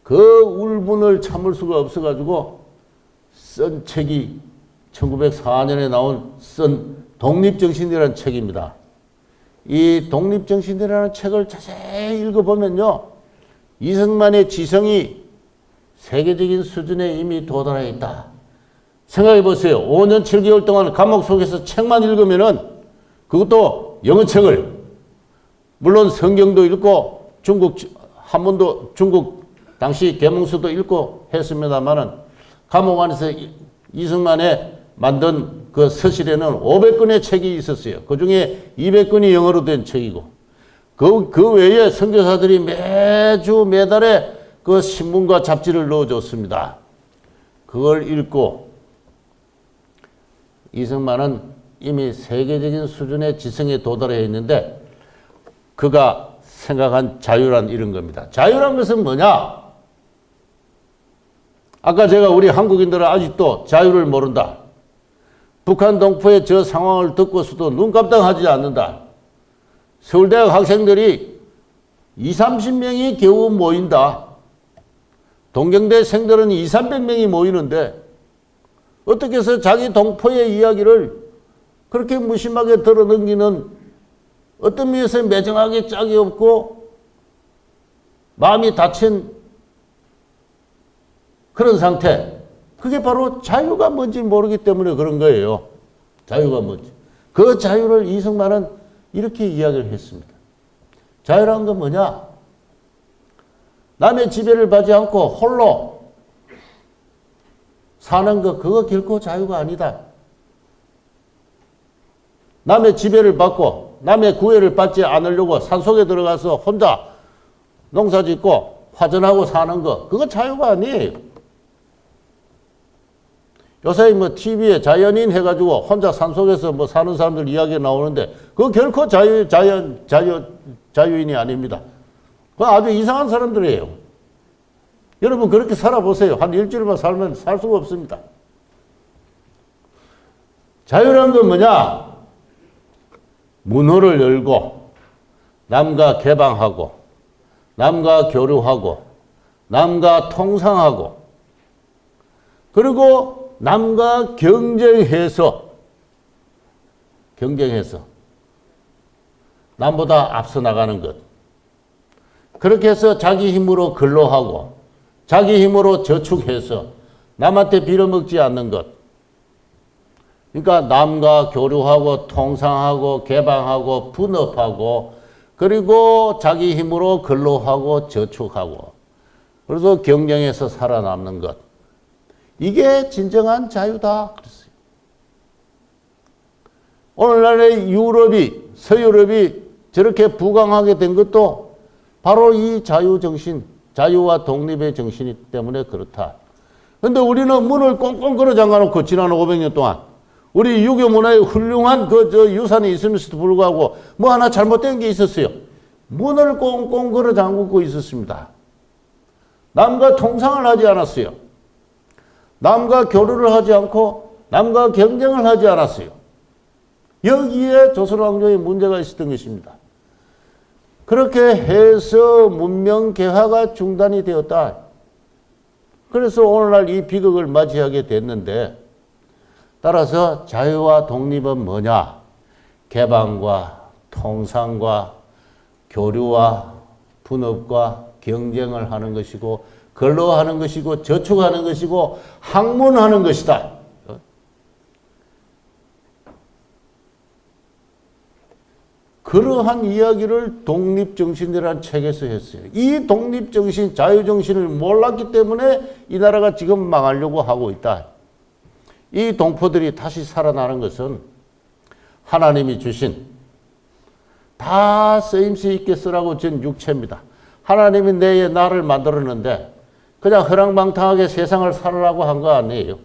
S1: 그 울분을 참을 수가 없어가지고 쓴 책이 1904년에 나온 쓴 독립정신이라는 책입니다. 이 독립정신이라는 책을 자세히 읽어보면요, 이승만의 지성이 세계적인 수준에 이미 도달해 있다. 생각해 보세요. 5년 7개월 동안 감옥 속에서 책만 읽으면은, 그것도 영어책을, 물론 성경도 읽고 중국 한문도, 중국 당시 계몽수도 읽고 했습니다만은, 감옥 안에서 이승만의 만든 그 서실에는 500권의 책이 있었어요. 그 중에 200권이 영어로 된 책이고, 그 외에 선교사들이 매달에 그 신문과 잡지를 넣어줬습니다. 그걸 읽고 이승만은 이미 세계적인 수준의 지성에 도달해 있는데, 그가 생각한 자유란 이런 겁니다. 자유란 것은 뭐냐? 아까 제가 우리 한국인들은 아직도 자유를 모른다. 북한 동포의 저 상황을 듣고서도 눈 깜짝하지 않는다. 서울대학 학생들이 20-30명이 겨우 모인다. 동경대생들은 200-300명이 모이는데 어떻게 해서 자기 동포의 이야기를 그렇게 무심하게 들어넘기는, 어떤 면에서 매정하게 짝이 없고 마음이 닫힌 그런 상태. 그게 바로 자유가 뭔지 모르기 때문에 그런 거예요. 자유가 뭔지. 그 자유를 이승만은 이렇게 이야기를 했습니다. 자유라는 건 뭐냐? 남의 지배를 받지 않고 홀로 사는 것, 그거 결코 자유가 아니다. 남의 지배를 받고 남의 구애를 받지 않으려고 산속에 들어가서 혼자 농사 짓고 화전하고 사는 거, 그거 자유가 아니에요. 요새 뭐 TV에 자연인 해가지고 혼자 산속에서 뭐 사는 사람들 이야기 나오는데, 그거 결코 자유인이 아닙니다. 그건 아주 이상한 사람들이에요. 여러분 그렇게 살아보세요. 한 일주일만 살면 살 수가 없습니다. 자유라는 건 뭐냐? 문호를 열고 남과 개방하고 남과 교류하고 남과 통상하고, 그리고 남과 경쟁해서 남보다 앞서 나가는 것. 그렇게 해서 자기 힘으로 근로하고 자기 힘으로 저축해서 남한테 빌어먹지 않는 것. 그러니까 남과 교류하고 통상하고 개방하고 분업하고, 그리고 자기 힘으로 근로하고 저축하고, 그래서 경쟁해서 살아남는 것. 이게 진정한 자유다 그랬어요. 오늘날의 유럽이, 서유럽이 저렇게 부강하게 된 것도 바로 이 자유정신, 자유와 독립의 정신 때문에 그렇다. 그런데 우리는 문을 꽁꽁 걸어 잠가놓고 지난 500년 동안 우리 유교 문화의 훌륭한 저 유산이 있으면서도 불구하고 뭐 하나 잘못된 게 있었어요. 문을 꽁꽁 걸어 잠그고 있었습니다. 남과 통상을 하지 않았어요. 남과 교류를 하지 않고 남과 경쟁을 하지 않았어요. 여기에 조선왕조의 문제가 있었던 것입니다. 그렇게 해서 문명 개화가 중단이 되었다. 그래서 오늘날 이 비극을 맞이하게 됐는데, 따라서 자유와 독립은 뭐냐? 개방과 통상과 교류와 분업과 경쟁을 하는 것이고, 근로하는 것이고, 저축하는 것이고, 학문하는 것이다. 그러한 이야기를 독립정신이라는 책에서 했어요. 이 독립정신, 자유정신을 몰랐기 때문에 이 나라가 지금 망하려고 하고 있다. 이 동포들이 다시 살아나는 것은 하나님이 주신 다 쓰임새 있게 쓰라고 준 육체입니다. 하나님이 나를 만들었는데 그냥 허랑방탕하게 세상을 살으라고 한 거 아니에요.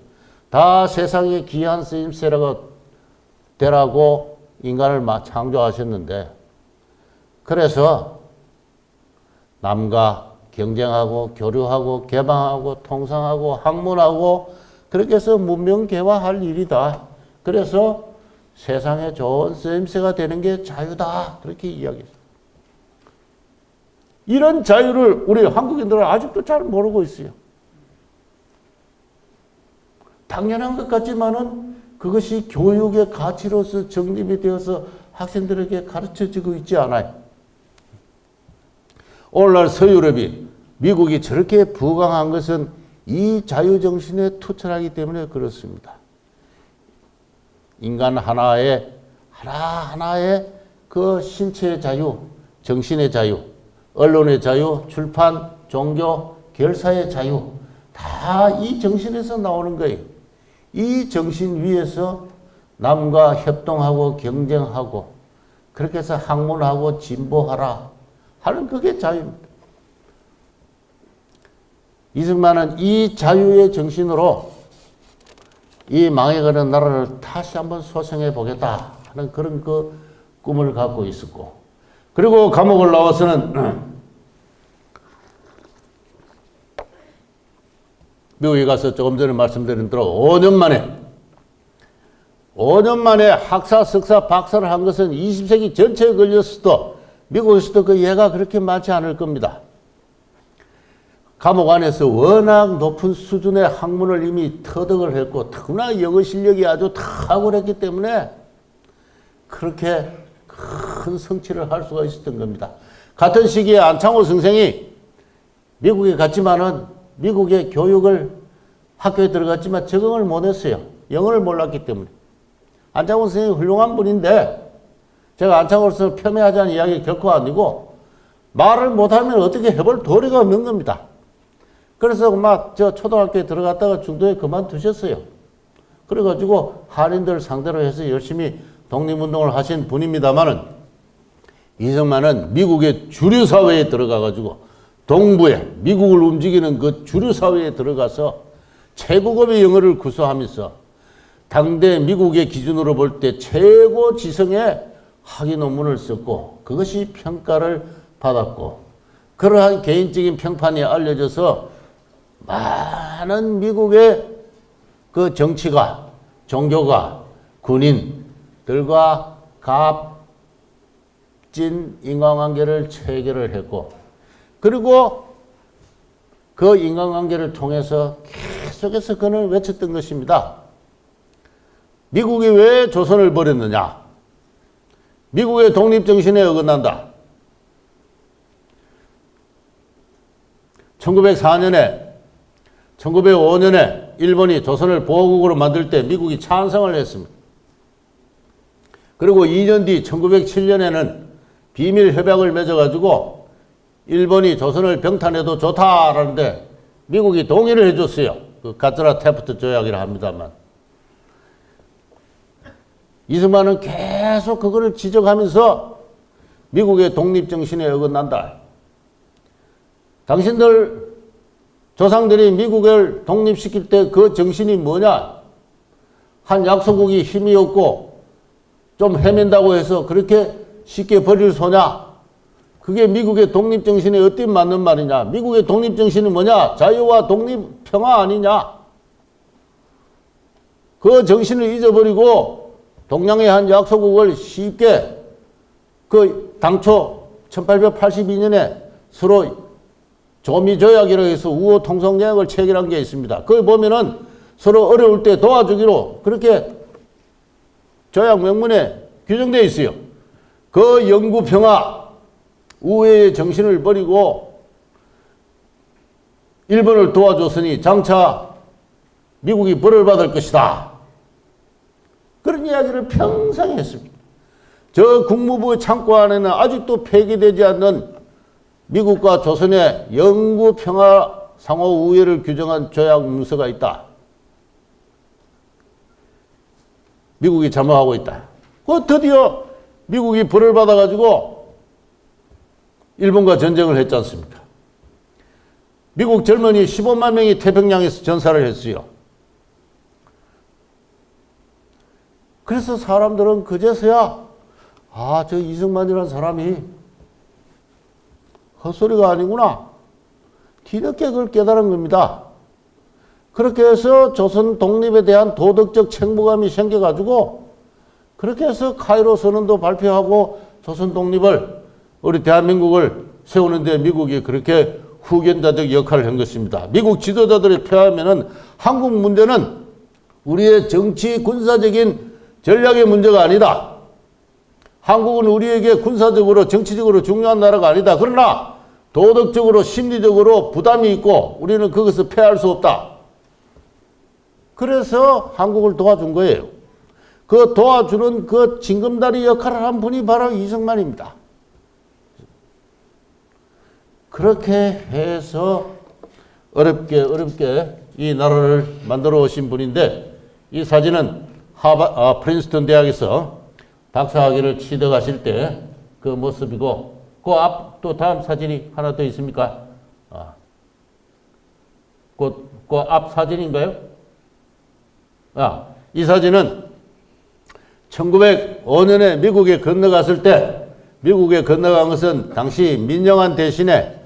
S1: 다 세상에 귀한 쓰임새라고 되라고 인간을 창조하셨는데, 그래서 남과 경쟁하고 교류하고 개방하고 통상하고 학문하고 그렇게 해서 문명 개화할 일이다. 그래서 세상에 좋은 쓰임새가 되는 게 자유다. 그렇게 이야기했어요. 이런 자유를 우리 한국인들은 아직도 잘 모르고 있어요. 당연한 것 같지만은 그것이 교육의 가치로서 정립이 되어서 학생들에게 가르쳐지고 있지 않아요. 오늘날 서유럽이 미국이 저렇게 부강한 것은 이 자유정신에 투철하기 때문에 그렇습니다. 인간 하나하나의 그 신체의 자유, 정신의 자유, 언론의 자유, 출판, 종교, 결사의 자유, 다 이 정신에서 나오는 거예요. 이 정신 위에서 남과 협동하고 경쟁하고 그렇게 해서 학문하고 진보하라 하는 그게 자유입니다. 이승만은 이 자유의 정신으로 이 망해가는 나라를 다시 한번 소생해 보겠다 하는 그런 그 꿈을 갖고 있었고, 그리고 감옥을 나와서는 미국에 가서 조금 전에 말씀드린 대로 5년 만에 학사, 석사, 박사를 한 것은 20세기 전체에 걸렸어도 미국에서도 그 예가 그렇게 많지 않을 겁니다. 감옥 안에서 워낙 높은 수준의 학문을 이미 터득을 했고, 특히나 영어 실력이 아주 탁월했기 때문에 그렇게 큰 성취를 할 수가 있었던 겁니다. 같은 시기에 안창호 선생이 미국에 갔지만은 미국의 교육을 학교에 들어갔지만 적응을 못했어요. 영어를 몰랐기 때문에. 안창호 선생이 훌륭한 분인데 제가 안창호 선생을 폄훼하자는 이야기 결코 아니고, 말을 못하면 어떻게 해볼 도리가 없는 겁니다. 그래서 저 초등학교에 들어갔다가 중도에 그만두셨어요. 그래가지고 한인들 상대로 해서 열심히 독립운동을 하신 분입니다만은, 이승만은 미국의 주류사회에 들어가가지고 동부에 미국을 움직이는 그 주류사회에 들어가서 최고급의 영어를 구사하면서 당대 미국의 기준으로 볼 때 최고 지성의 학위 논문을 썼고, 그것이 평가를 받았고, 그러한 개인적인 평판이 알려져서 많은 미국의 그 정치가, 종교가, 군인들과 값진 인간관계를 체결을 했고, 그리고 그 인간관계를 통해서 계속해서 그는 외쳤던 것입니다. 미국이 왜 조선을 버렸느냐? 미국의 독립정신에 어긋난다. 1905년에 일본이 조선을 보호국으로 만들 때 미국이 찬성을 했습니다. 그리고 2년 뒤 1907년에는 비밀 협약을 맺어가지고 일본이 조선을 병탄해도 좋다라는데 미국이 동의를 해줬어요. 그 가츠라 테프트 조약이라 합니다만. 이승만은 계속 그거를 지적하면서 미국의 독립정신에 어긋난다. 당신들 조상들이 미국을 독립시킬 때 그 정신이 뭐냐? 한 약소국이 힘이 없고 좀 헤맨다고 해서 그렇게 쉽게 버릴 소냐? 그게 미국의 독립정신에 어떻게 맞는 말이냐? 미국의 독립정신이 뭐냐? 자유와 독립, 평화 아니냐? 그 정신을 잊어버리고 동양의 한 약소국을 쉽게 그 당초 1882년에 서로 조미조약이라고 해서 우호 통성조약을 체결한 게 있습니다. 거기 보면은 서로 어려울 때 도와주기로 그렇게 조약 명문에 규정되어 있어요. 그 영구평화 우애의 정신을 버리고 일본을 도와줬으니 장차 미국이 벌을 받을 것이다. 그런 이야기를 평생 했습니다. 저 국무부 창고 안에는 아직도 폐기되지 않는 미국과 조선의 영구평화 상호 우애를 규정한 조약 문서가 있다. 미국이 잠복하고 있다. 그 드디어 미국이 벌을 받아가지고 일본과 전쟁을 했지 않습니까? 미국 젊은이 15만 명이 태평양에서 전사를 했어요. 그래서 사람들은 그제서야 저 이승만이라는 사람이 헛소리가 아니구나. 뒤늦게 그걸 깨달은 겁니다. 그렇게 해서 조선 독립에 대한 도덕적 책무감이 생겨가지고 그렇게 해서 카이로 선언도 발표하고 조선 독립을 우리 대한민국을 세우는데 미국이 그렇게 후견자적 역할을 한 것입니다. 미국 지도자들이 표하면은 한국 문제는 우리의 정치 군사적인 전략의 문제가 아니다. 한국은 우리에게 군사적으로 정치적으로 중요한 나라가 아니다. 그러나 도덕적으로 심리적으로 부담이 있고 우리는 그것을 패할 수 없다. 그래서 한국을 도와준 거예요. 그 도와주는 그 징검다리 역할을 한 분이 바로 이승만입니다. 그렇게 해서 어렵게 이 나라를 만들어 오신 분인데 이 사진은 프린스턴 대학에서 박사학위를 취득하실 때 그 모습이고 그 앞 또 다음 사진이 하나 더 있습니까? 그 앞 사진인가요? 이 사진은 1905년에 미국에 건너갔을 때 미국에 건너간 것은 당시 민영환 대신에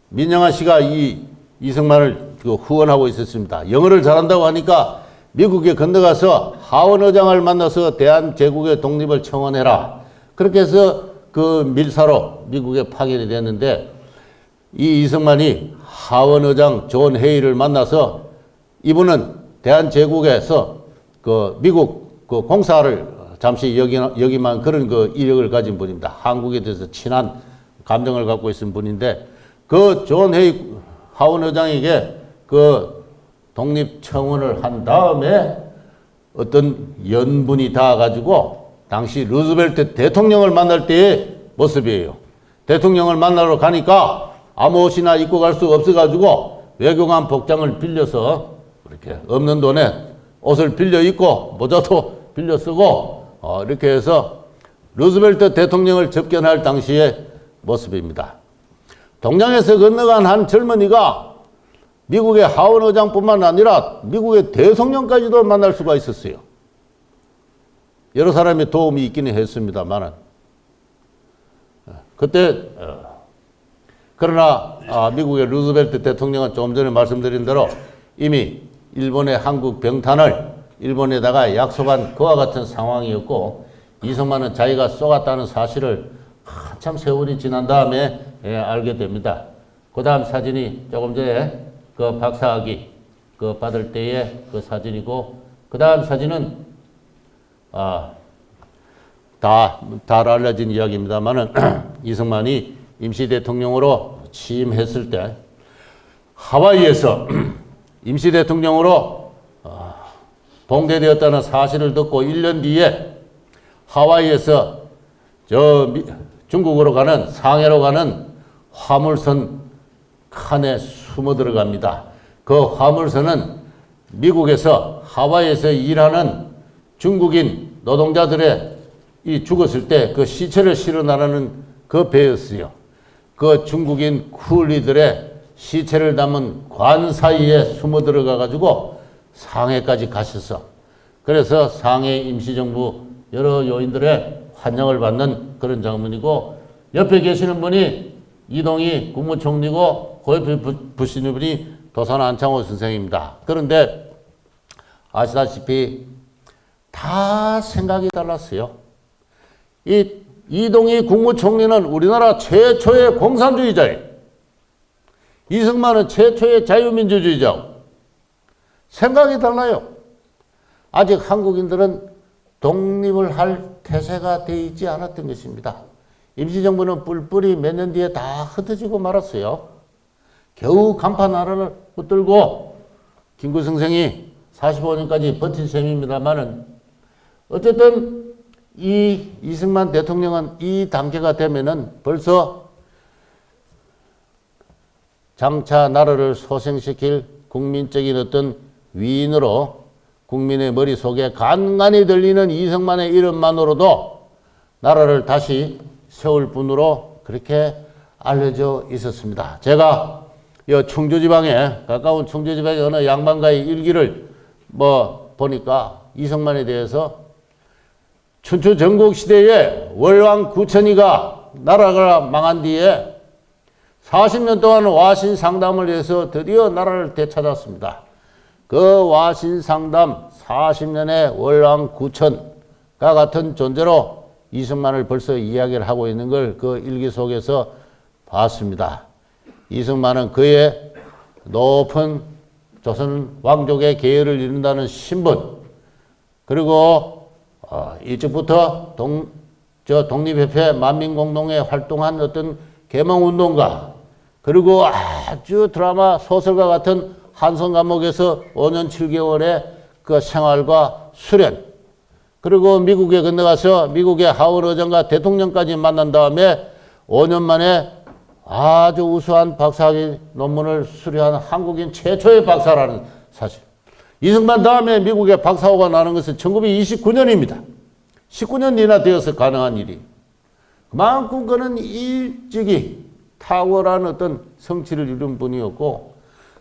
S1: 민영환 씨가 이 이승만을 후원하고 있었습니다. 영어를 잘한다고 하니까 미국에 건너가서 하원 의장을 만나서 대한제국의 독립을 청원해라. 그렇게 해서 그 밀사로 미국에 파견이 됐는데 이 이승만이 하원 의장 존 헤이를 만나서 이분은 대한제국에서 그 미국 그 공사를 잠시 여기만 그런 그 이력을 가진 분입니다. 한국에 대해서 친한 감정을 갖고 있는 분인데 그 존 헤이 하원 의장에게 그 독립청원을 한 다음에 어떤 연분이 닿아가지고 당시 루즈벨트 대통령을 만날 때의 모습이에요. 대통령을 만나러 가니까 아무 옷이나 입고 갈 수 없어가지고 외교관 복장을 빌려서 이렇게 없는 돈에 옷을 빌려 입고 모자도 빌려 쓰고 이렇게 해서 루즈벨트 대통령을 접견할 당시의 모습입니다. 동양에서 건너간 한 젊은이가 미국의 하원 의장뿐만 아니라 미국의 대통령까지도 만날 수가 있었어요. 여러 사람의 도움이 있기는 했습니다만은 그때 그러나 미국의 루즈벨트 대통령은 좀 전에 말씀드린 대로 이미 일본의 한국 병탄을 일본에다가 약속한 그와 같은 상황이었고 이승만은 자기가 쏘았다는 사실을 한참 세월이 지난 다음에 알게 됩니다. 그 다음 사진이 조금 전에 그 박사학위 그 받을 때의 그 사진이고 그 다음 사진은 잘 알려진 이야기입니다만은 이승만이 임시 대통령으로 취임했을 때 하와이에서 임시 대통령으로 봉대되었다는 사실을 듣고 1년 뒤에 하와이에서 중국으로 가는 상해로 가는 화물선 칸에 숨어 들어갑니다. 그 화물선은 미국에서 하와이에서 일하는 중국인 노동자들의 이 죽었을 때 그 시체를 실어 나르는 그 배였어요. 그 중국인 쿨리들의 시체를 담은 관 사이에 숨어 들어가 가지고 상해까지 가셔서 그래서 상해 임시정부 여러 요인들의 환영을 받는 그런 장면이고 옆에 계시는 분이 이동희 국무총리고 그 옆에 보시는 분이 도산 안창호 선생입니다. 그런데 아시다시피 다 생각이 달랐어요. 이 이동희 국무총리는 우리나라 최초의 공산주의자예요. 이승만은 최초의 자유민주주의자고. 생각이 달라요. 아직 한국인들은 독립을 할 태세가 되어 있지 않았던 것입니다. 임시정부는 뿔뿔이 몇 년 뒤에 다 흩어지고 말았어요. 겨우 간판 하나를 붙들고 김구성생이 45년까지 버틴 셈입니다만은 어쨌든 이 이승만 대통령은 이 단계가 되면은 벌써 장차 나라를 소생시킬 국민적인 어떤 위인으로 국민의 머릿속에 간간히 들리는 이승만의 이름만으로도 나라를 다시 세울 분으로 그렇게 알려져 있었습니다. 제가 이 충주지방에 가까운 충주지방의 어느 양반가의 일기를 보니까 이승만에 대해서 춘추 전국시대에 월왕 구천이가 나라가 망한 뒤에 40년 동안 와신상담을 해서 드디어 나라를 되찾았습니다. 그 와신상담 40년의 월왕 구천과 같은 존재로 이승만을 벌써 이야기를 하고 있는 걸 그 일기 속에서 봤습니다. 이승만은 그의 높은 조선 왕족의 계열을 이룬다는 신분, 그리고 일찍부터 독립협회 만민공동에 활동한 어떤 계몽운동가, 그리고 아주 드라마 소설과 같은 한성 감옥에서 5년 7개월의 그 생활과 수련, 그리고 미국에 건너가서 미국의 하원 의장과 대통령까지 만난 다음에 5년 만에 아주 우수한 박사학위 논문을 수료한 한국인 최초의 박사라는 사실. 이승만 다음에 미국에 박사호가 나는 것은 1929년입니다. 19년 뒤나 되어서 가능한 일이. 그만큼 그는 일찍이 탁월한 어떤 성취를 이룬 분이었고,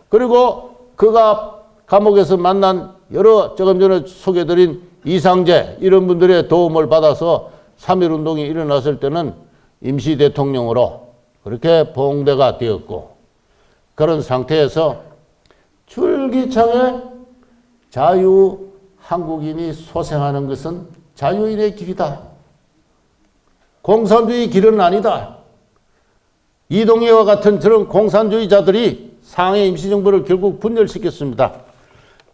S1: 그리고 그가 감옥에서 만난 여러 조금 전에 소개드린 이상재 이런 분들의 도움을 받아서 3.1운동이 일어났을 때는 임시 대통령으로 그렇게 봉대가 되었고, 그런 상태에서 줄기차게 자유 한국인이 소생하는 것은 자유인의 길이다. 공산주의 길은 아니다. 이동희와 같은 저런 공산주의자들이 상해 임시정부를 결국 분열시켰습니다.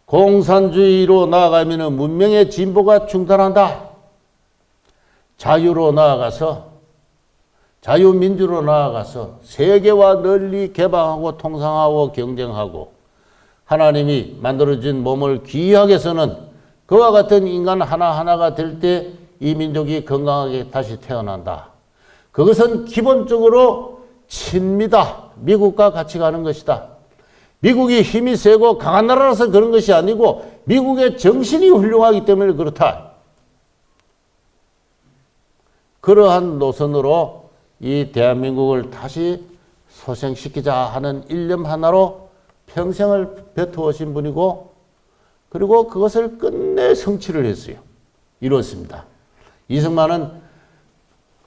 S1: 공산주의로 나아가면 문명의 진보가 중단한다. 자유로 나아가서, 자유민주로 나아가서 세계와 널리 개방하고 통상하고 경쟁하고 하나님이 만들어진 몸을 귀하게 쓰는 그와 같은 인간 하나하나가 될 때 이 민족이 건강하게 다시 태어난다. 그것은 기본적으로 친미다. 미국과 같이 가는 것이다. 미국이 힘이 세고 강한 나라라서 그런 것이 아니고 미국의 정신이 훌륭하기 때문에 그렇다. 그러한 노선으로 이 대한민국을 다시 소생시키자 하는 일념 하나로 평생을 뱉어오신 분이고, 그리고 그것을 끝내 성취를 했어요. 이뤘습니다. 이승만은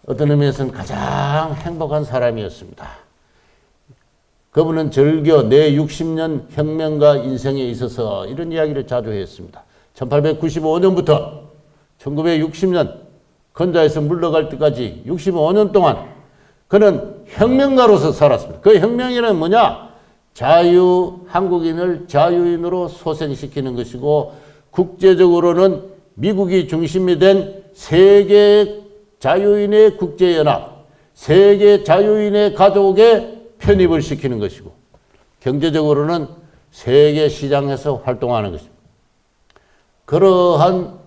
S1: 어떤 의미에서는 가장 행복한 사람이었습니다. 그분은 절교 내 60년 혁명가 인생에 있어서 이런 이야기를 자주 했습니다. 1895년부터 1960년 건자에서 물러갈 때까지 65년 동안 그는 혁명가로서 살았습니다. 그 혁명이란 뭐냐? 자유 한국인을 자유인으로 소생시키는 것이고, 국제적으로는 미국이 중심이 된 세계 자유인의 국제연합, 세계 자유인의 가족에 편입을 시키는 것이고, 경제적으로는 세계 시장에서 활동하는 것입니다. 그러한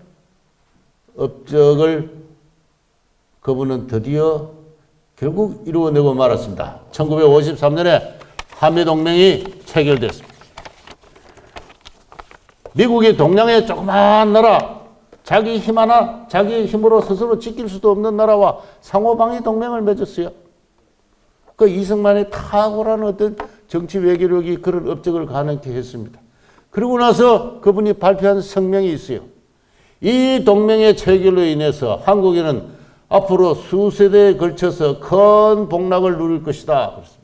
S1: 업적을 그분은 드디어 결국 이루어내고 말았습니다. 1953년에 한미동맹이 체결됐습니다. 미국이 동양의 조그마한 나라, 자기 힘 하나, 자기 힘으로 스스로 지킬 수도 없는 나라와 상호방위 동맹을 맺었어요. 그 이승만의 탁월한 어떤 정치 외교력이 그런 업적을 가능케 했습니다. 그리고 나서 그분이 발표한 성명이 있어요. 이 동맹의 체결로 인해서 한국인은 앞으로 수세대에 걸쳐서 큰 복락을 누릴 것이다. 그렇습니다.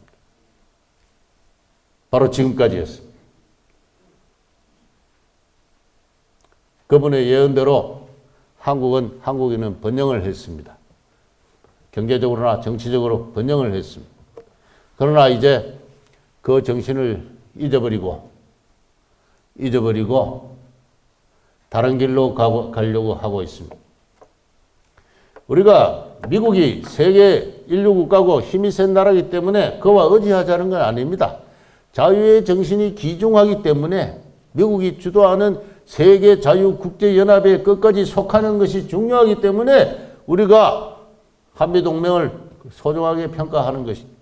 S1: 바로 지금까지였습니다. 그분의 예언대로 한국인은 번영을 했습니다. 경제적으로나 정치적으로 번영을 했습니다. 그러나 이제 그 정신을 잊어버리고 다른 길로 가려고 하고 있습니다. 우리가 미국이 세계 인류 국가고 힘이 센 나라이기 때문에 그와 의지하자는 건 아닙니다. 자유의 정신이 기중하기 때문에 미국이 주도하는 세계 자유국제연합에 끝까지 속하는 것이 중요하기 때문에 우리가 한미동맹을 소중하게 평가하는 것입니다.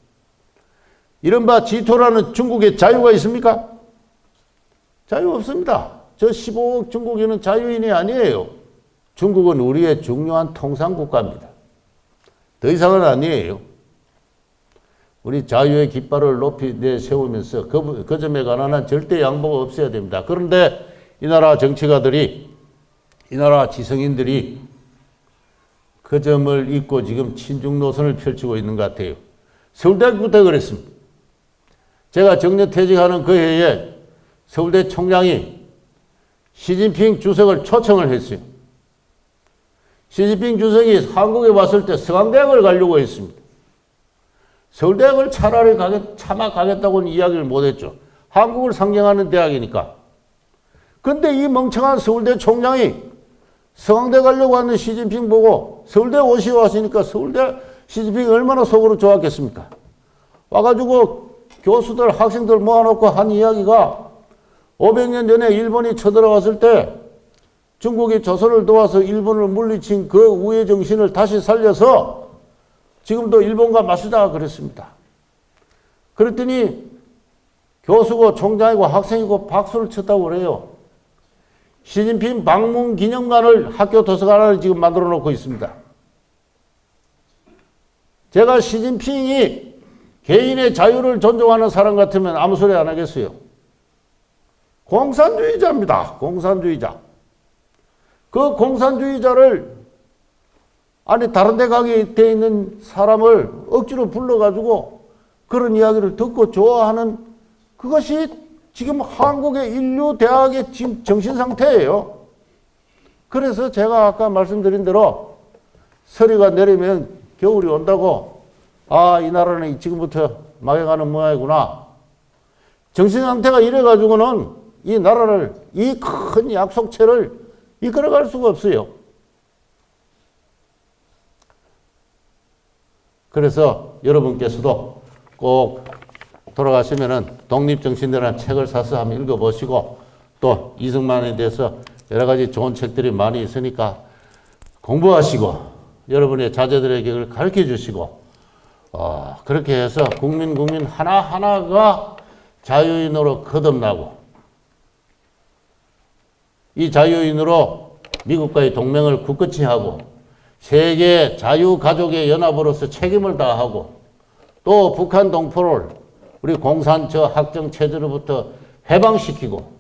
S1: 이른바 G2라는 중국에 자유가 있습니까? 자유 없습니다. 저 15억 중국인은 자유인이 아니에요. 중국은 우리의 중요한 통상국가입니다. 더 이상은 아니에요. 우리 자유의 깃발을 높이 내세우면서 그 점에 관한 절대 양보가 없어야 됩니다. 그런데 이 나라 정치가들이, 이 나라 지성인들이 그 점을 잊고 지금 친중 노선을 펼치고 있는 것 같아요. 서울대학부터 그랬습니다. 제가 정년퇴직하는 그 해에 서울대 총장이 시진핑 주석을 초청을 했어요. 시진핑 주석이 한국에 왔을 때 서강대학을 가려고 했습니다. 서울대학을 차라리 차마 가겠다고는 이야기를 못했죠. 한국을 상징하는 대학이니까. 그런데 이 멍청한 서울대 총장이 서강대 가려고 하는 시진핑 보고 서울대 오시오 하시니까 서울대 시진핑이 얼마나 속으로 좋았겠습니까? 와가지고 교수들, 학생들 모아놓고 한 이야기가 500년 전에 일본이 쳐들어왔을 때 중국이 조선을 도와서 일본을 물리친 그 우애 정신을 다시 살려서 지금도 일본과 맞서자 그랬습니다. 그랬더니 교수고 총장이고 학생이고 박수를 쳤다고 그래요. 시진핑 방문 기념관을 학교 도서관을 지금 만들어 놓고 있습니다. 제가 시진핑이 개인의 자유를 존중하는 사람 같으면 아무 소리 안 하겠어요. 공산주의자입니다. 공산주의자. 그 공산주의자를 아니 다른 데 가게 돼 있는 사람을 억지로 불러가지고 그런 이야기를 듣고 좋아하는 그것이 지금 한국의 인류 대학의 지금 정신 상태예요. 그래서 제가 아까 말씀드린 대로 서리가 내리면 겨울이 온다고 아, 이 나라는 지금부터 망해가는 모양이구나. 정신 상태가 이래가지고는 이 나라를 이 큰 약속체를 이끌어갈 수가 없어요. 그래서 여러분께서도 꼭 돌아가시면은 독립정신이라는 책을 사서 한번 읽어보시고 또 이승만에 대해서 여러 가지 좋은 책들이 많이 있으니까 공부하시고 여러분의 자제들에게 그걸 가르쳐 주시고 그렇게 해서 국민 하나하나가 자유인으로 거듭나고 이 자유인으로 미국과의 동맹을 굳건히 하고 세계 자유가족의 연합으로서 책임을 다하고 또 북한 동포를 우리 공산저 학정 체제로부터 해방시키고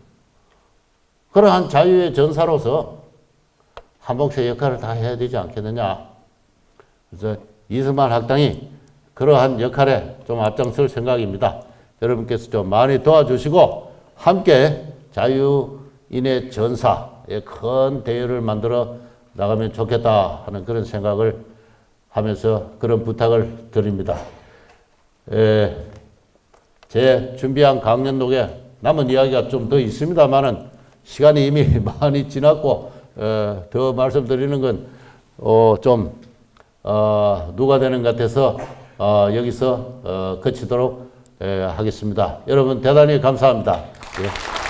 S1: 그러한 자유의 전사로서 한 몫의 역할을 다 해야 되지 않겠느냐. 그래서 이승만 학당이 그러한 역할에 좀 앞장설 생각입니다. 여러분께서 좀 많이 도와주시고 함께 자유인의 전사의 큰 대열을 만들어 나가면 좋겠다 하는 그런 생각을 하면서 그런 부탁을 드립니다. 제 준비한 강연록에 남은 이야기가 좀 더 있습니다만은 시간이 이미 많이 지났고 더 말씀드리는 건 누가 되는 것 같아서 여기서 그치도록 하겠습니다. 여러분 대단히 감사합니다. 예.